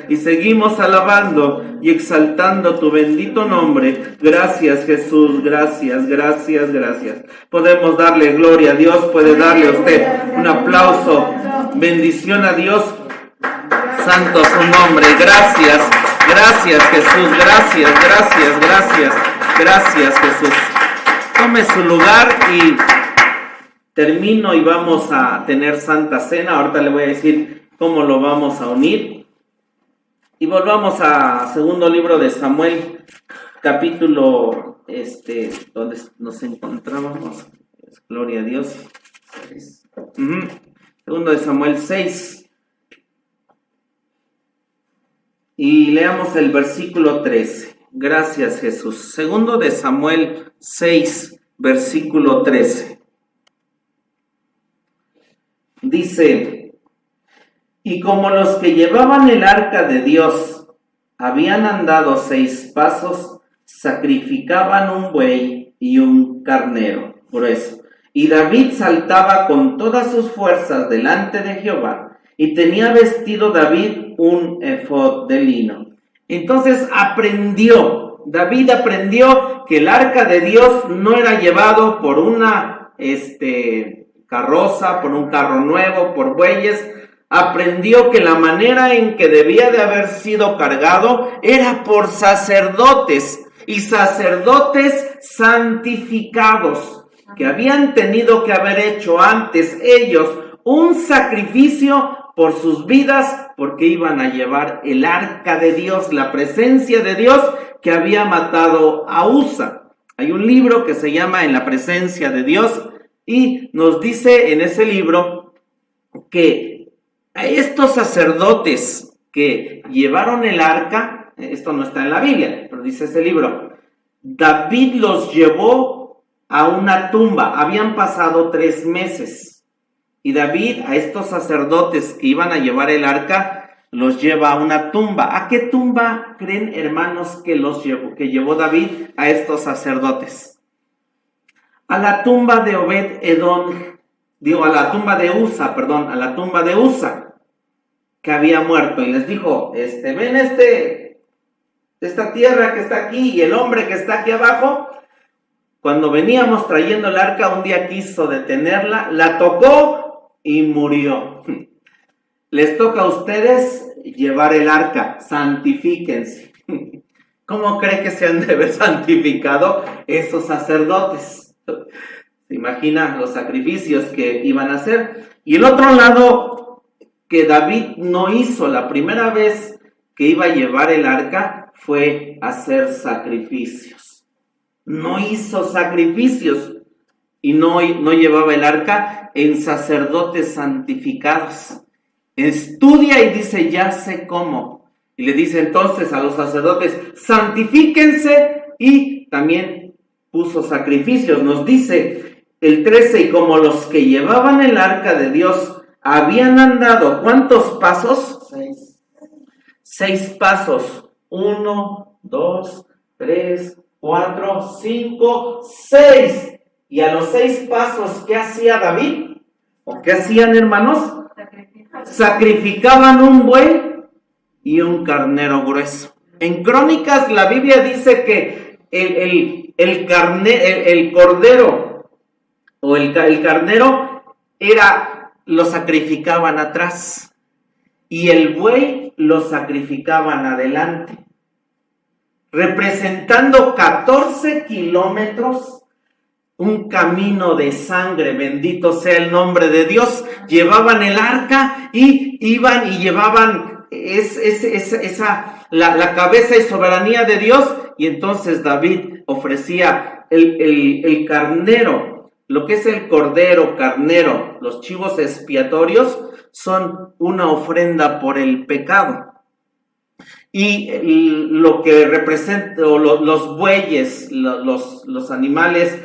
y seguimos alabando y exaltando tu bendito nombre. Gracias, Jesús, gracias, gracias, gracias. Podemos darle gloria a Dios, puede darle a usted un aplauso, bendición a Dios. Santo su nombre, gracias, gracias, Jesús, gracias, gracias, gracias, gracias, Jesús. Tome su lugar y termino y vamos a tener Santa Cena. Ahorita le voy a decir cómo lo vamos a unir. Y volvamos a segundo libro de Samuel, capítulo, donde nos encontrábamos. Gloria a Dios. Segundo de Samuel 6. Y leamos el versículo 13. Gracias, Jesús. Segundo de Samuel 6, versículo 13. Dice: y como los que llevaban el arca de Dios habían andado 6 pasos, sacrificaban un buey y un carnero grueso. Y David saltaba con todas sus fuerzas delante de Jehová, y tenía vestido David un efod de lino. Entonces David aprendió que el arca de Dios no era llevado por una carroza, por un carro nuevo, por bueyes. Aprendió que la manera en que debía de haber sido cargado era por sacerdotes, y sacerdotes santificados, que habían tenido que haber hecho antes ellos un sacrificio por sus vidas, porque iban a llevar el arca de Dios, la presencia de Dios que había matado a Usa. Hay un libro que se llama En la presencia de Dios, y nos dice en ese libro que a estos sacerdotes que llevaron el arca, esto no está en la Biblia, pero dice ese libro, David los llevó a una tumba. Habían pasado 3 meses. Y David a estos sacerdotes que iban a llevar el arca los lleva a una tumba. ¿A qué tumba creen, hermanos, que llevó David a estos sacerdotes? A la tumba de a la tumba de Usa, que había muerto. Y les dijo, ven esta tierra que está aquí y el hombre que está aquí abajo. Cuando veníamos trayendo el arca, un día quiso detenerla, la tocó y murió. Les toca a ustedes llevar el arca, santifíquense. ¿Cómo cree que se han de haber santificado esos sacerdotes? ¿Se imagina los sacrificios que iban a hacer? Y el otro lado que David no hizo la primera vez que iba a llevar el arca fue hacer sacrificios. No hizo sacrificios y no llevaba el arca en sacerdotes santificados. Estudia y dice, ya sé cómo. Y le dice entonces a los sacerdotes, santifíquense, y también puso sacrificios. Nos dice el 13, y como los que llevaban el arca de Dios habían andado, ¿cuántos pasos? 6 pasos. 1, 2, 3, 4, 5, 6. Y a los 6 pasos, ¿qué hacía David? ¿O qué hacían, hermanos? Sacrificaban un buey y un carnero grueso. En Crónicas la Biblia dice que el cordero o el carnero lo sacrificaban atrás y el buey lo sacrificaban adelante, representando 14 kilómetros, un camino de sangre. Bendito sea el nombre de Dios. Llevaban el arca y iban y llevaban la cabeza y soberanía de Dios, y entonces David ofrecía el carnero, lo que es el cordero, carnero, los chivos expiatorios son una ofrenda por el pecado. Y lo que representa los bueyes, los animales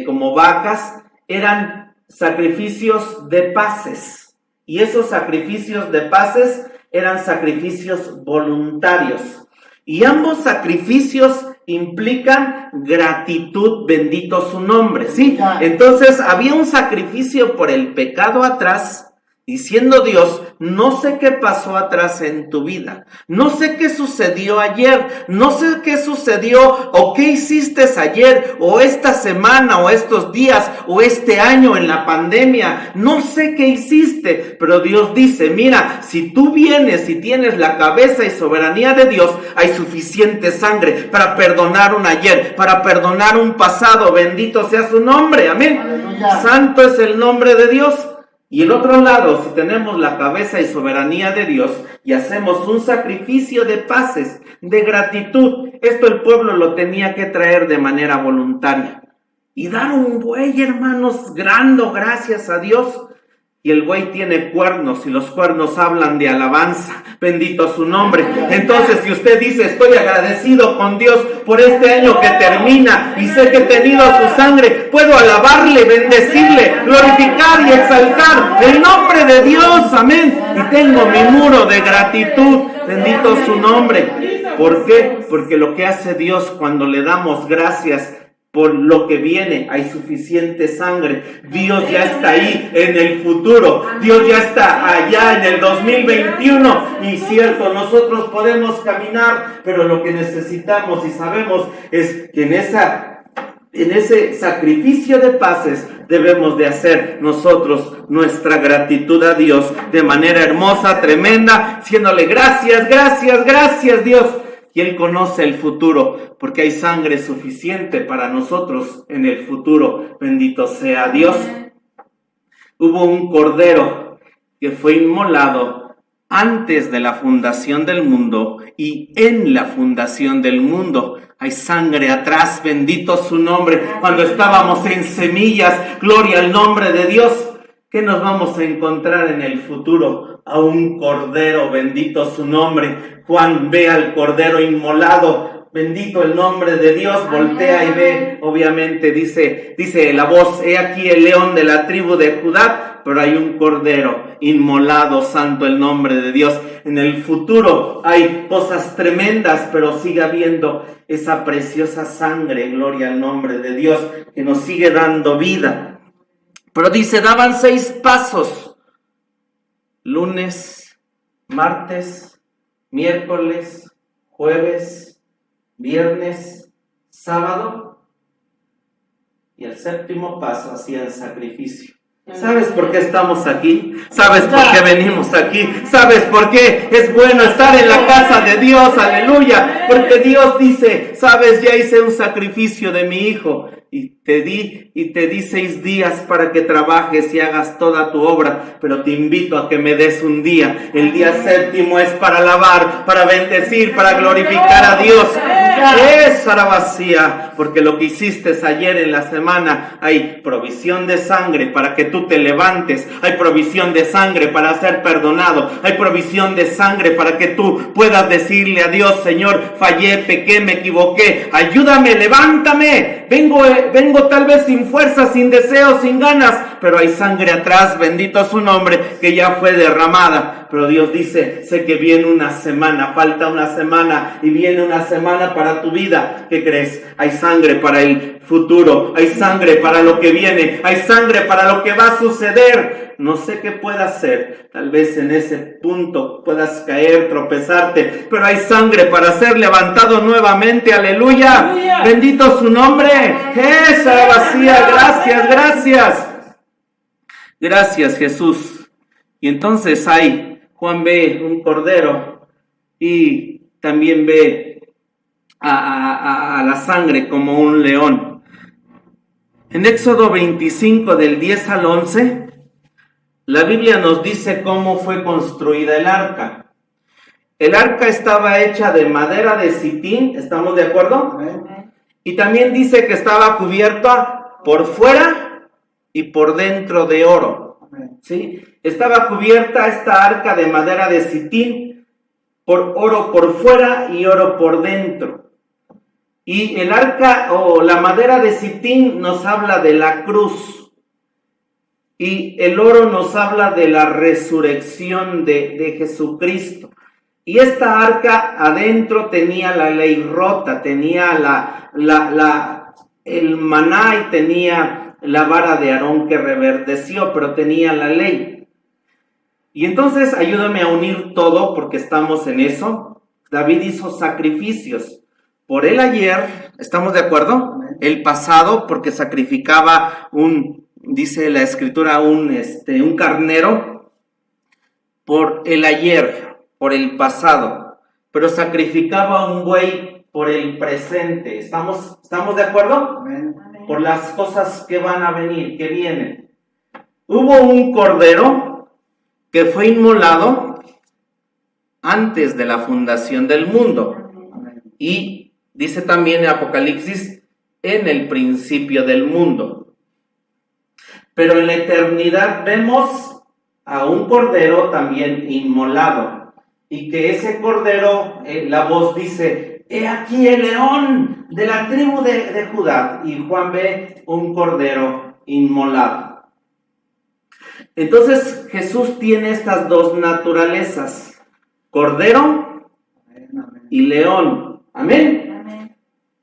como vacas, eran sacrificios de paces, y esos sacrificios de paces eran sacrificios voluntarios, y ambos sacrificios implican gratitud, bendito su nombre, ¿sí? Entonces había un sacrificio por el pecado atrás, diciendo Dios, no sé qué pasó atrás en tu vida, no sé qué sucedió ayer, no sé qué sucedió o qué hiciste ayer o esta semana o estos días o este año en la pandemia, no sé qué hiciste, pero Dios dice, mira, si tú vienes y tienes la cabeza y soberanía de Dios, hay suficiente sangre para perdonar un ayer, para perdonar un pasado, bendito sea su nombre, amén. Aleluya. Santo es el nombre de Dios. Y el otro lado, si tenemos la cabeza y soberanía de Dios y hacemos un sacrificio de paces, de gratitud, esto el pueblo lo tenía que traer de manera voluntaria. Y dar un buey, hermanos, dando gracias a Dios. Y el buey tiene cuernos y los cuernos hablan de alabanza. Bendito su nombre. Entonces, si usted dice, estoy agradecido con Dios por este año que termina y sé que he tenido su sangre, puedo alabarle, bendecirle, glorificar y exaltar el nombre de Dios. Amén. Y tengo mi muro de gratitud. Bendito su nombre. ¿Por qué? Porque lo que hace Dios cuando le damos gracias por lo que viene, hay suficiente sangre. Dios ya está ahí en el futuro. Dios ya está allá en el 2021. Y cierto, nosotros podemos caminar, pero lo que necesitamos y sabemos es que en ese sacrificio de paces debemos de hacer nosotros nuestra gratitud a Dios de manera hermosa, tremenda, diciéndole gracias, gracias, gracias Dios. Y Él conoce el futuro, porque hay sangre suficiente para nosotros en el futuro. Bendito sea Dios. Hubo un cordero que fue inmolado antes de la fundación del mundo y en la fundación del mundo. Hay sangre atrás, bendito su nombre. Cuando estábamos en semillas, gloria al nombre de Dios. ¿Qué nos vamos a encontrar en el futuro? A un cordero, bendito su nombre. Juan ve al cordero inmolado, bendito el nombre de Dios, voltea y ve, obviamente dice la voz, he aquí el león de la tribu de Judá, pero hay un cordero inmolado, santo el nombre de Dios. En el futuro hay cosas tremendas, pero sigue habiendo esa preciosa sangre, gloria al nombre de Dios, que nos sigue dando vida. Pero dice, daban 6 pasos, lunes, martes, miércoles, jueves, viernes, sábado, y el 7º paso hacían sacrificio. ¿Sabes por qué estamos aquí? ¿Sabes por qué venimos aquí? ¿Sabes por qué es bueno estar en la casa de Dios? Aleluya. Porque Dios dice, sabes, ya hice un sacrificio de mi hijo y te di 6 días para que trabajes y hagas toda tu obra, pero te invito a que me des un día. El día 7º es para alabar, para bendecir, para glorificar a Dios. Es vacía, porque lo que hiciste ayer en la semana, hay provisión de sangre para que tú te levantes, hay provisión de sangre para ser perdonado, hay provisión de sangre para que tú puedas decirle a Dios, Señor, fallé, pequé, me equivoqué, ayúdame, levántame, vengo tal vez sin fuerza, sin deseo, sin ganas, pero hay sangre atrás, bendito su nombre, que ya fue derramada. Pero Dios dice, sé que viene una semana, falta una semana y viene una semana para tu vida. ¿Qué crees? Hay sangre para el futuro, hay sangre para lo que viene, hay sangre para lo que va a suceder. No sé qué puedas hacer, tal vez en ese punto puedas caer, tropezarte, pero hay sangre para ser levantado nuevamente, aleluya. ¡Aleluya! Bendito su nombre. Esa vacía, gracias, gracias. Gracias, Jesús. Y entonces Juan ve un cordero y también ve a la sangre como un león. En Éxodo 25 del 10 al 11, la Biblia nos dice cómo fue construida el arca. El arca estaba hecha de madera de sitín, ¿estamos de acuerdo? Y también dice que estaba cubierta por fuera y por dentro de oro. ¿Sí? Estaba cubierta esta arca de madera de sitín por oro por fuera y oro por dentro. Y el arca o la madera de sitín nos habla de la cruz. Y el oro nos habla de la resurrección de Jesucristo. Y esta arca adentro tenía la ley rota, tenía el maná y tenía la vara de Aarón que reverdeció, pero tenía la ley. Y entonces ayúdame a unir todo porque estamos en eso. David hizo sacrificios por el ayer, ¿estamos de acuerdo? El pasado, porque sacrificaba dice la escritura, un carnero por el ayer, por el pasado, pero sacrificaba un buey por el presente. ¿Estamos de acuerdo? Amén. Por las cosas que van a venir, que vienen. Hubo un cordero que fue inmolado antes de la fundación del mundo. Y dice también en Apocalipsis, en el principio del mundo. Pero en la eternidad vemos a un cordero también inmolado. Y que ese cordero, la voz dice, he aquí el león de la tribu de Judá. Y Juan ve un cordero inmolado. Entonces Jesús tiene estas dos naturalezas, cordero y león. Amén.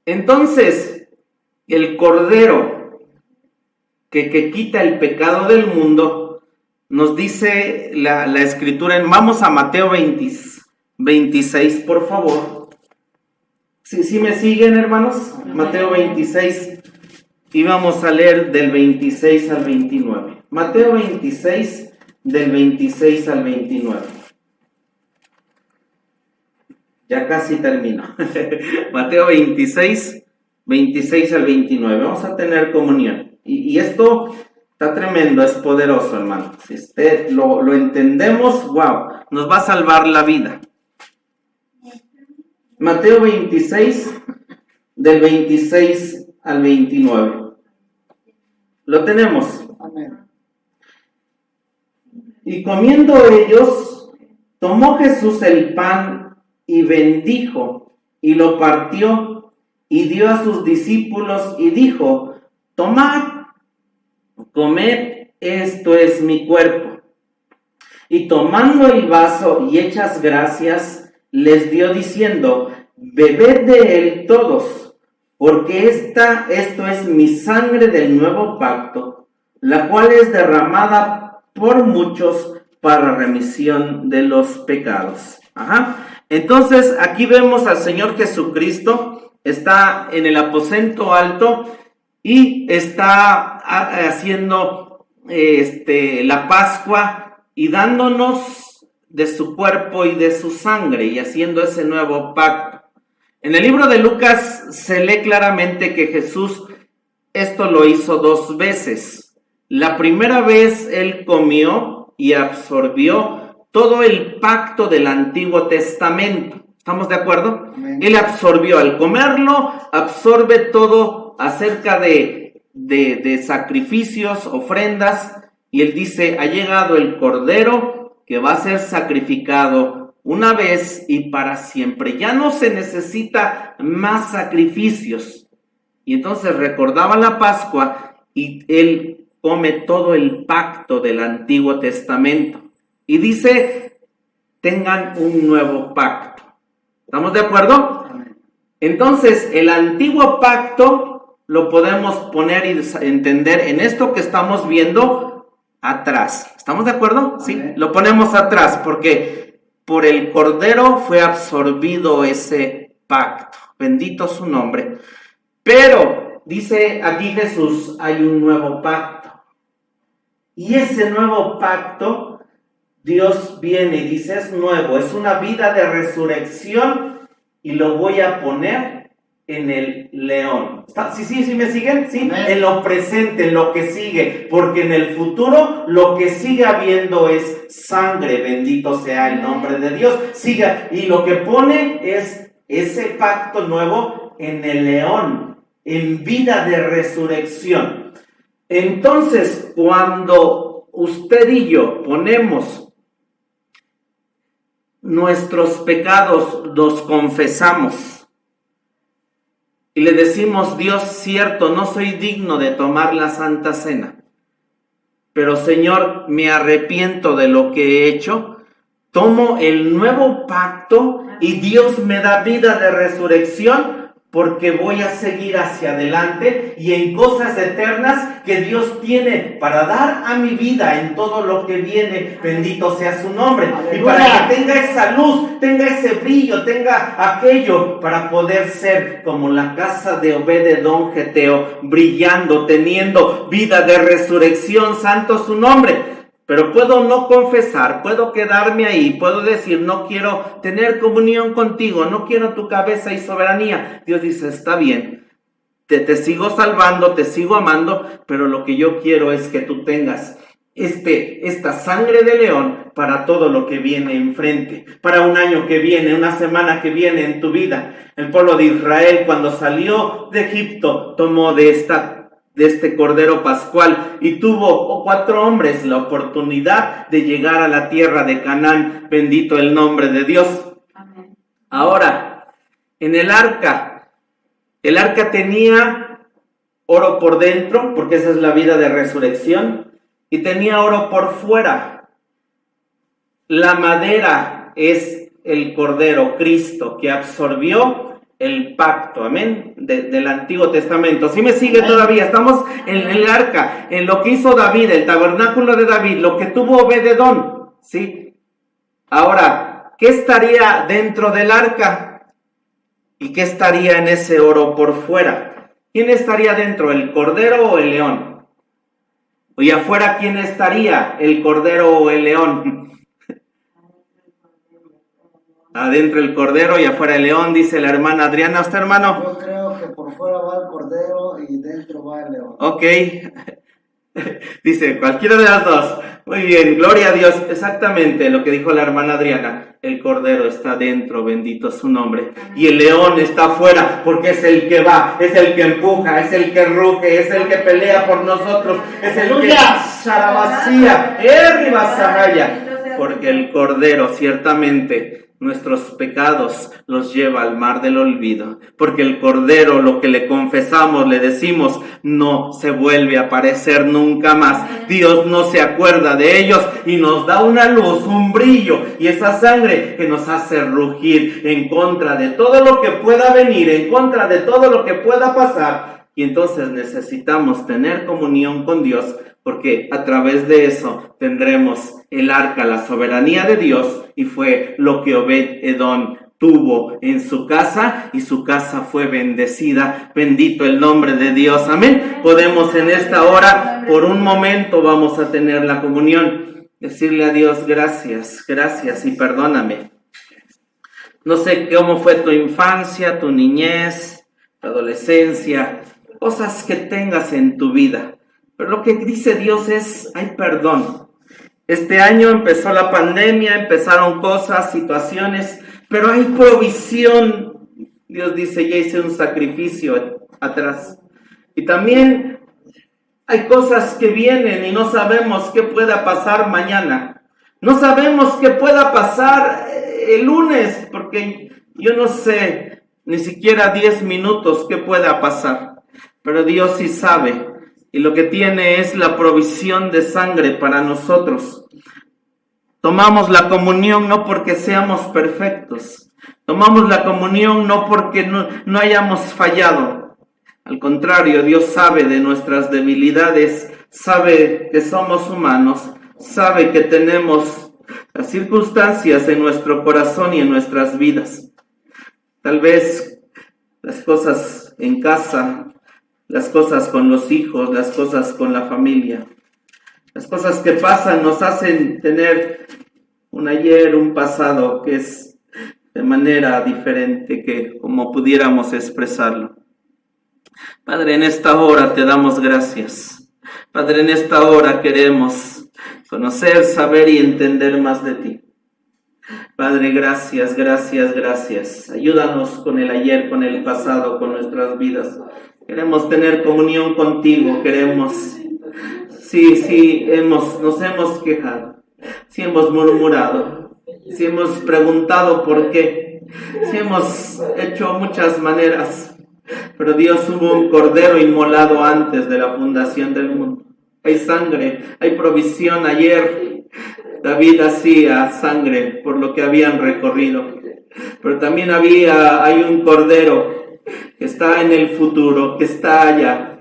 Entonces, el cordero que quita el pecado del mundo, nos dice la escritura, vamos a Mateo 26, por favor. ¿Sí me siguen, hermanos? Mateo 26, y vamos a leer del 26 al 29. Mateo 26, del 26 al 29. Ya casi termino. Mateo 26 al 29. Vamos a tener comunión. Y esto está tremendo, es poderoso, hermano. Si usted lo entendemos, wow, nos va a salvar la vida. Mateo 26, del 26 al 29. Lo tenemos. Amén. Y comiendo ellos, tomó Jesús el pan y bendijo, y lo partió, y dio a sus discípulos, y dijo, tomad, comed, esto es mi cuerpo. Y tomando el vaso y hechas gracias, les dio diciendo, bebed de él todos, porque esto es mi sangre del nuevo pacto, la cual es derramada por muchos para remisión de los pecados. Entonces aquí vemos al Señor Jesucristo, está en el aposento alto y está haciendo la Pascua y dándonos de su cuerpo y de su sangre y haciendo ese nuevo pacto. En el libro de Lucas se lee claramente que Jesús esto lo hizo 2 veces. La primera vez él comió y absorbió todo el pacto del Antiguo Testamento. ¿Estamos de acuerdo? Amén. Él absorbió, al comerlo, absorbe todo acerca de sacrificios, ofrendas, y él dice, ha llegado el Cordero que va a ser sacrificado una vez y para siempre. Ya no se necesita más sacrificios. Y entonces recordaba la Pascua y él come todo el pacto del Antiguo Testamento. Y dice, tengan un nuevo pacto. ¿Estamos de acuerdo? Amén. Entonces, el antiguo pacto lo podemos poner y entender en esto que estamos viendo atrás. ¿Estamos de acuerdo? Sí, Amén. lo ponemos atrás porque por el Cordero fue absorbido ese pacto. Bendito su nombre. Pero, dice aquí Jesús, hay un nuevo pacto. Y ese nuevo pacto, Dios viene y dice, es nuevo, es una vida de resurrección y lo voy a poner en el león. ¿Sí me siguen? Sí, Amén. En lo presente, en lo que sigue, porque en el futuro lo que sigue habiendo es sangre, bendito sea el nombre de Dios. Siga, y lo que pone es ese pacto nuevo en el león, en vida de resurrección. Entonces, cuando usted y yo ponemos nuestros pecados, los confesamos y le decimos, Dios, cierto, no soy digno de tomar la Santa Cena, pero Señor, me arrepiento de lo que he hecho, tomo el nuevo pacto y Dios me da vida de resurrección, porque voy a seguir hacia adelante y en cosas eternas que Dios tiene para dar a mi vida en todo lo que viene. Bendito sea su nombre. ¡Aleluya! Y para que tenga esa luz, tenga ese brillo, tenga aquello para poder ser como la casa de Obed-Edom Geteo, brillando, teniendo vida de resurrección. Santo su nombre. Pero puedo no confesar, puedo quedarme ahí, puedo decir, no quiero tener comunión contigo, no quiero tu cabeza y soberanía. Dios dice, está bien, te sigo salvando, te sigo amando, pero lo que yo quiero es que tú tengas esta sangre de león para todo lo que viene enfrente, para un año que viene, una semana que viene en tu vida. El pueblo de Israel, cuando salió de Egipto, tomó de este cordero pascual y tuvo 4 hombres la oportunidad de llegar a la tierra de Canaán. Bendito el nombre de Dios. Amén. Ahora, en el arca tenía oro por dentro, porque esa es la vida de resurrección, y tenía oro por fuera. La madera es el cordero, Cristo, que absorbió el pacto, amén, del Antiguo Testamento. ¿Sí me sigue todavía? Estamos en el arca, en lo que hizo David, el tabernáculo de David, lo que tuvo Obed-Edom, ¿sí? Ahora, ¿qué estaría dentro del arca? ¿Y qué estaría en ese oro por fuera? ¿Quién estaría dentro, el cordero o el león? ¿Y afuera quién estaría, el cordero o el león? Adentro el cordero y afuera el león, dice la hermana Adriana. ¿Usted, hermano? Yo creo que por fuera va el cordero y dentro va el león. Ok. Dice, cualquiera de las dos. Muy bien, gloria a Dios. Exactamente lo que dijo la hermana Adriana. El cordero está dentro, bendito su nombre. Y el león está afuera, porque es el que va, es el que empuja, es el que ruge, es el que pelea por nosotros, es el que charabacía, porque el cordero ciertamente nuestros pecados los lleva al mar del olvido, porque el cordero, lo que le confesamos, le decimos, no se vuelve a aparecer nunca más. Dios no se acuerda de ellos y nos da una luz, un brillo y esa sangre que nos hace rugir en contra de todo lo que pueda venir, en contra de todo lo que pueda pasar. Y entonces necesitamos tener comunión con Dios, porque a través de eso tendremos el arca, la soberanía de Dios, y fue lo que Obed-Edom tuvo en su casa, y su casa fue bendecida. Bendito el nombre de Dios, amén. Podemos en esta hora, por un momento vamos a tener la comunión, decirle a Dios gracias, gracias y perdóname. No sé cómo fue tu infancia, tu niñez, tu adolescencia, cosas que tengas en tu vida. Pero lo que dice Dios es, hay perdón. Este año empezó la pandemia, empezaron cosas, situaciones, pero hay provisión. Dios dice, ya hice un sacrificio atrás. Y también hay cosas que vienen y no sabemos qué pueda pasar mañana. No sabemos qué pueda pasar el lunes, porque yo no sé ni siquiera 10 minutos qué pueda pasar. Pero Dios sí sabe. Y lo que tiene es la provisión de sangre para nosotros. Tomamos la comunión no porque seamos perfectos. Tomamos la comunión no porque no hayamos fallado. Al contrario, Dios sabe de nuestras debilidades, sabe que somos humanos, sabe que tenemos las circunstancias en nuestro corazón y en nuestras vidas. Tal vez las cosas en casa, las cosas con los hijos, las cosas con la familia, las cosas que pasan nos hacen tener un ayer, un pasado que es de manera diferente que como pudiéramos expresarlo. Padre, en esta hora te damos gracias. Padre, en esta hora queremos conocer, saber y entender más de ti. Padre, gracias, gracias, gracias. Ayúdanos con el ayer, con el pasado, con nuestras vidas. Queremos tener comunión contigo, queremos, nos hemos quejado, si hemos murmurado, si hemos preguntado por qué, si hemos hecho muchas maneras, pero Dios, hubo un cordero inmolado antes de la fundación del mundo. Hay sangre, hay provisión. Ayer David hacía sangre por lo que habían recorrido, pero también hay un cordero que está en el futuro, que está allá.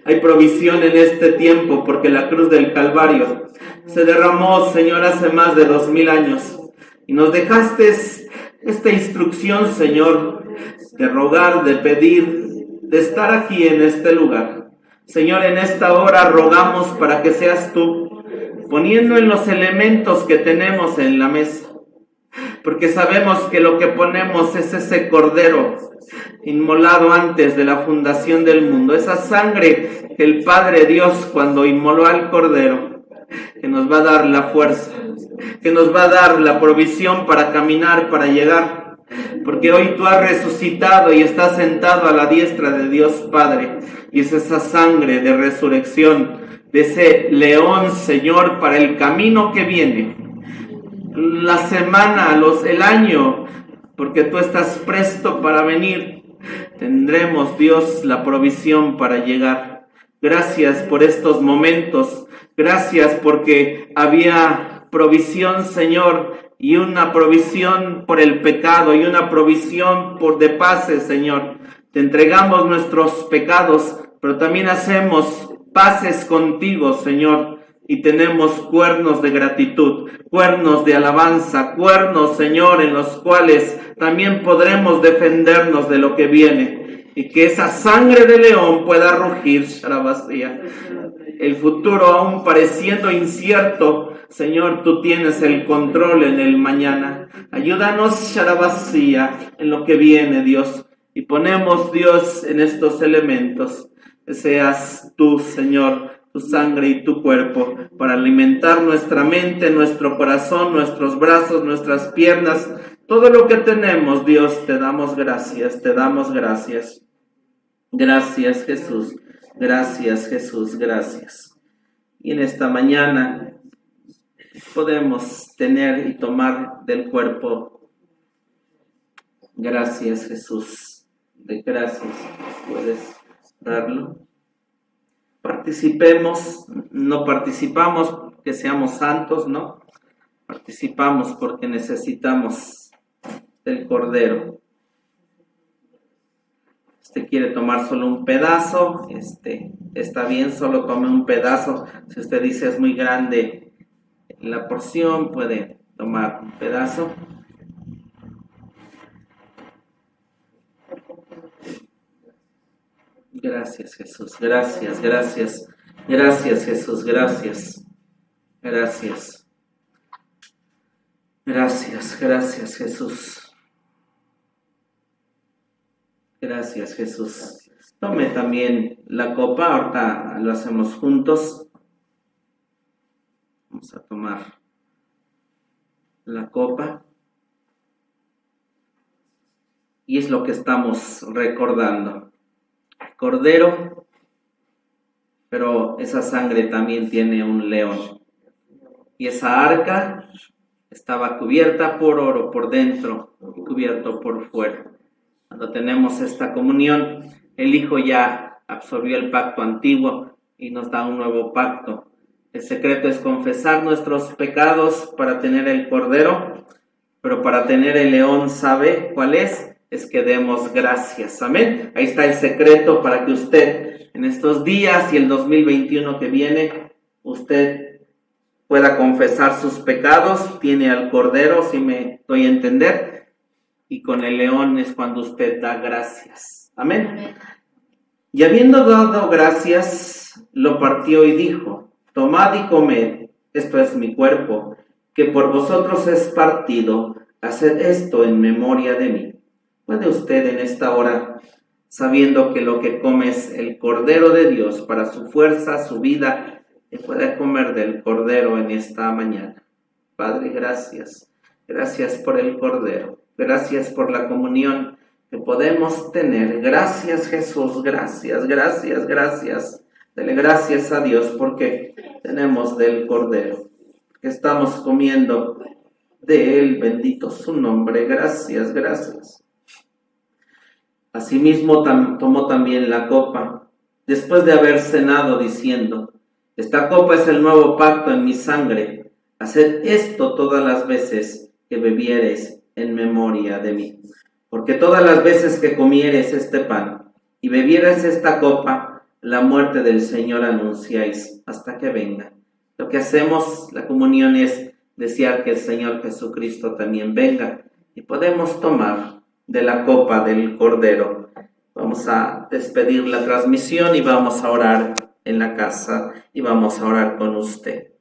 Hay provisión en este tiempo porque la cruz del Calvario se derramó, Señor, hace más de 2000 años. Y nos dejaste esta instrucción, Señor, de rogar, de pedir, de estar aquí en este lugar. Señor, en esta hora rogamos para que seas tú, poniendo en los elementos que tenemos en la mesa. Porque sabemos que lo que ponemos es ese cordero inmolado antes de la fundación del mundo. Esa sangre que el Padre Dios cuando inmoló al cordero, que nos va a dar la fuerza, que nos va a dar la provisión para caminar, para llegar. Porque hoy tú has resucitado y estás sentado a la diestra de Dios Padre. Y es esa sangre de resurrección, de ese león, Señor, para el camino que viene. La semana, el año, porque tú estás presto para venir. Tendremos, Dios, la provisión para llegar. Gracias por estos momentos. Gracias porque había provisión, Señor, y una provisión por el pecado y una provisión de paces, Señor. Te entregamos nuestros pecados, pero también hacemos paces contigo, Señor, y tenemos cuernos de gratitud, cuernos de alabanza, cuernos, Señor, en los cuales también podremos defendernos de lo que viene, y que esa sangre de león pueda rugir, Sharabasía. El futuro aún pareciendo incierto, Señor, tú tienes el control en el mañana. Ayúdanos, Sharabasía, en lo que viene, Dios. Y ponemos, Dios, en estos elementos, que seas tú, Señor, tu sangre y tu cuerpo, para alimentar nuestra mente, nuestro corazón, nuestros brazos, nuestras piernas, todo lo que tenemos, Dios, te damos gracias, te damos gracias. Gracias, Jesús, gracias, Jesús, gracias. Y en esta mañana podemos tener y tomar del cuerpo. Gracias, Jesús. De gracias, puedes darlo. Participemos, no participamos que seamos santos, no. Participamos porque necesitamos del Cordero. Quiere tomar solo un pedazo, está bien, solo tome un pedazo. Si usted dice es muy grande la porción, puede tomar un pedazo. Gracias, Jesús, gracias, gracias, gracias, Jesús, gracias, gracias, gracias, gracias, Jesús. Gracias, Jesús. Tome también la copa, ahorita lo hacemos juntos. Vamos a tomar la copa. Y es lo que estamos recordando. Cordero, pero esa sangre también tiene un león. Y esa arca estaba cubierta por oro por dentro y cubierto por fuera. Cuando tenemos esta comunión, el Hijo ya absorbió el pacto antiguo y nos da un nuevo pacto. El secreto es confesar nuestros pecados para tener el Cordero, pero para tener el león, ¿sabe cuál es? Es que demos gracias. Amén. Ahí está el secreto para que usted en estos días y el 2021 que viene, usted pueda confesar sus pecados. Tiene al Cordero, si me doy a entender. Y con el león es cuando usted da gracias. Amén. Amén. Y habiendo dado gracias, lo partió y dijo: tomad y comed, esto es mi cuerpo, que por vosotros es partido, haced esto en memoria de mí. Puede usted en esta hora, sabiendo que lo que come es el Cordero de Dios para su fuerza, su vida, y puede comer del Cordero en esta mañana. Padre, gracias. Gracias por el Cordero. Gracias por la comunión que podemos tener. Gracias, Jesús. Gracias, gracias, gracias. Dele gracias a Dios porque tenemos del Cordero, que estamos comiendo de Él. Bendito su nombre. Gracias, gracias. Asimismo tomó también la copa, después de haber cenado, diciendo: esta copa es el nuevo pacto en mi sangre. Haced esto todas las veces que bebiereis en memoria de mí. porque todas las veces que comieres este pan y bebieras esta copa, la muerte del Señor anunciáis hasta que venga. Lo que hacemos, la comunión, es desear que el Señor Jesucristo también venga y podemos tomar de la copa del Cordero. Vamos a despedir la transmisión y vamos a orar en la casa y vamos a orar con usted.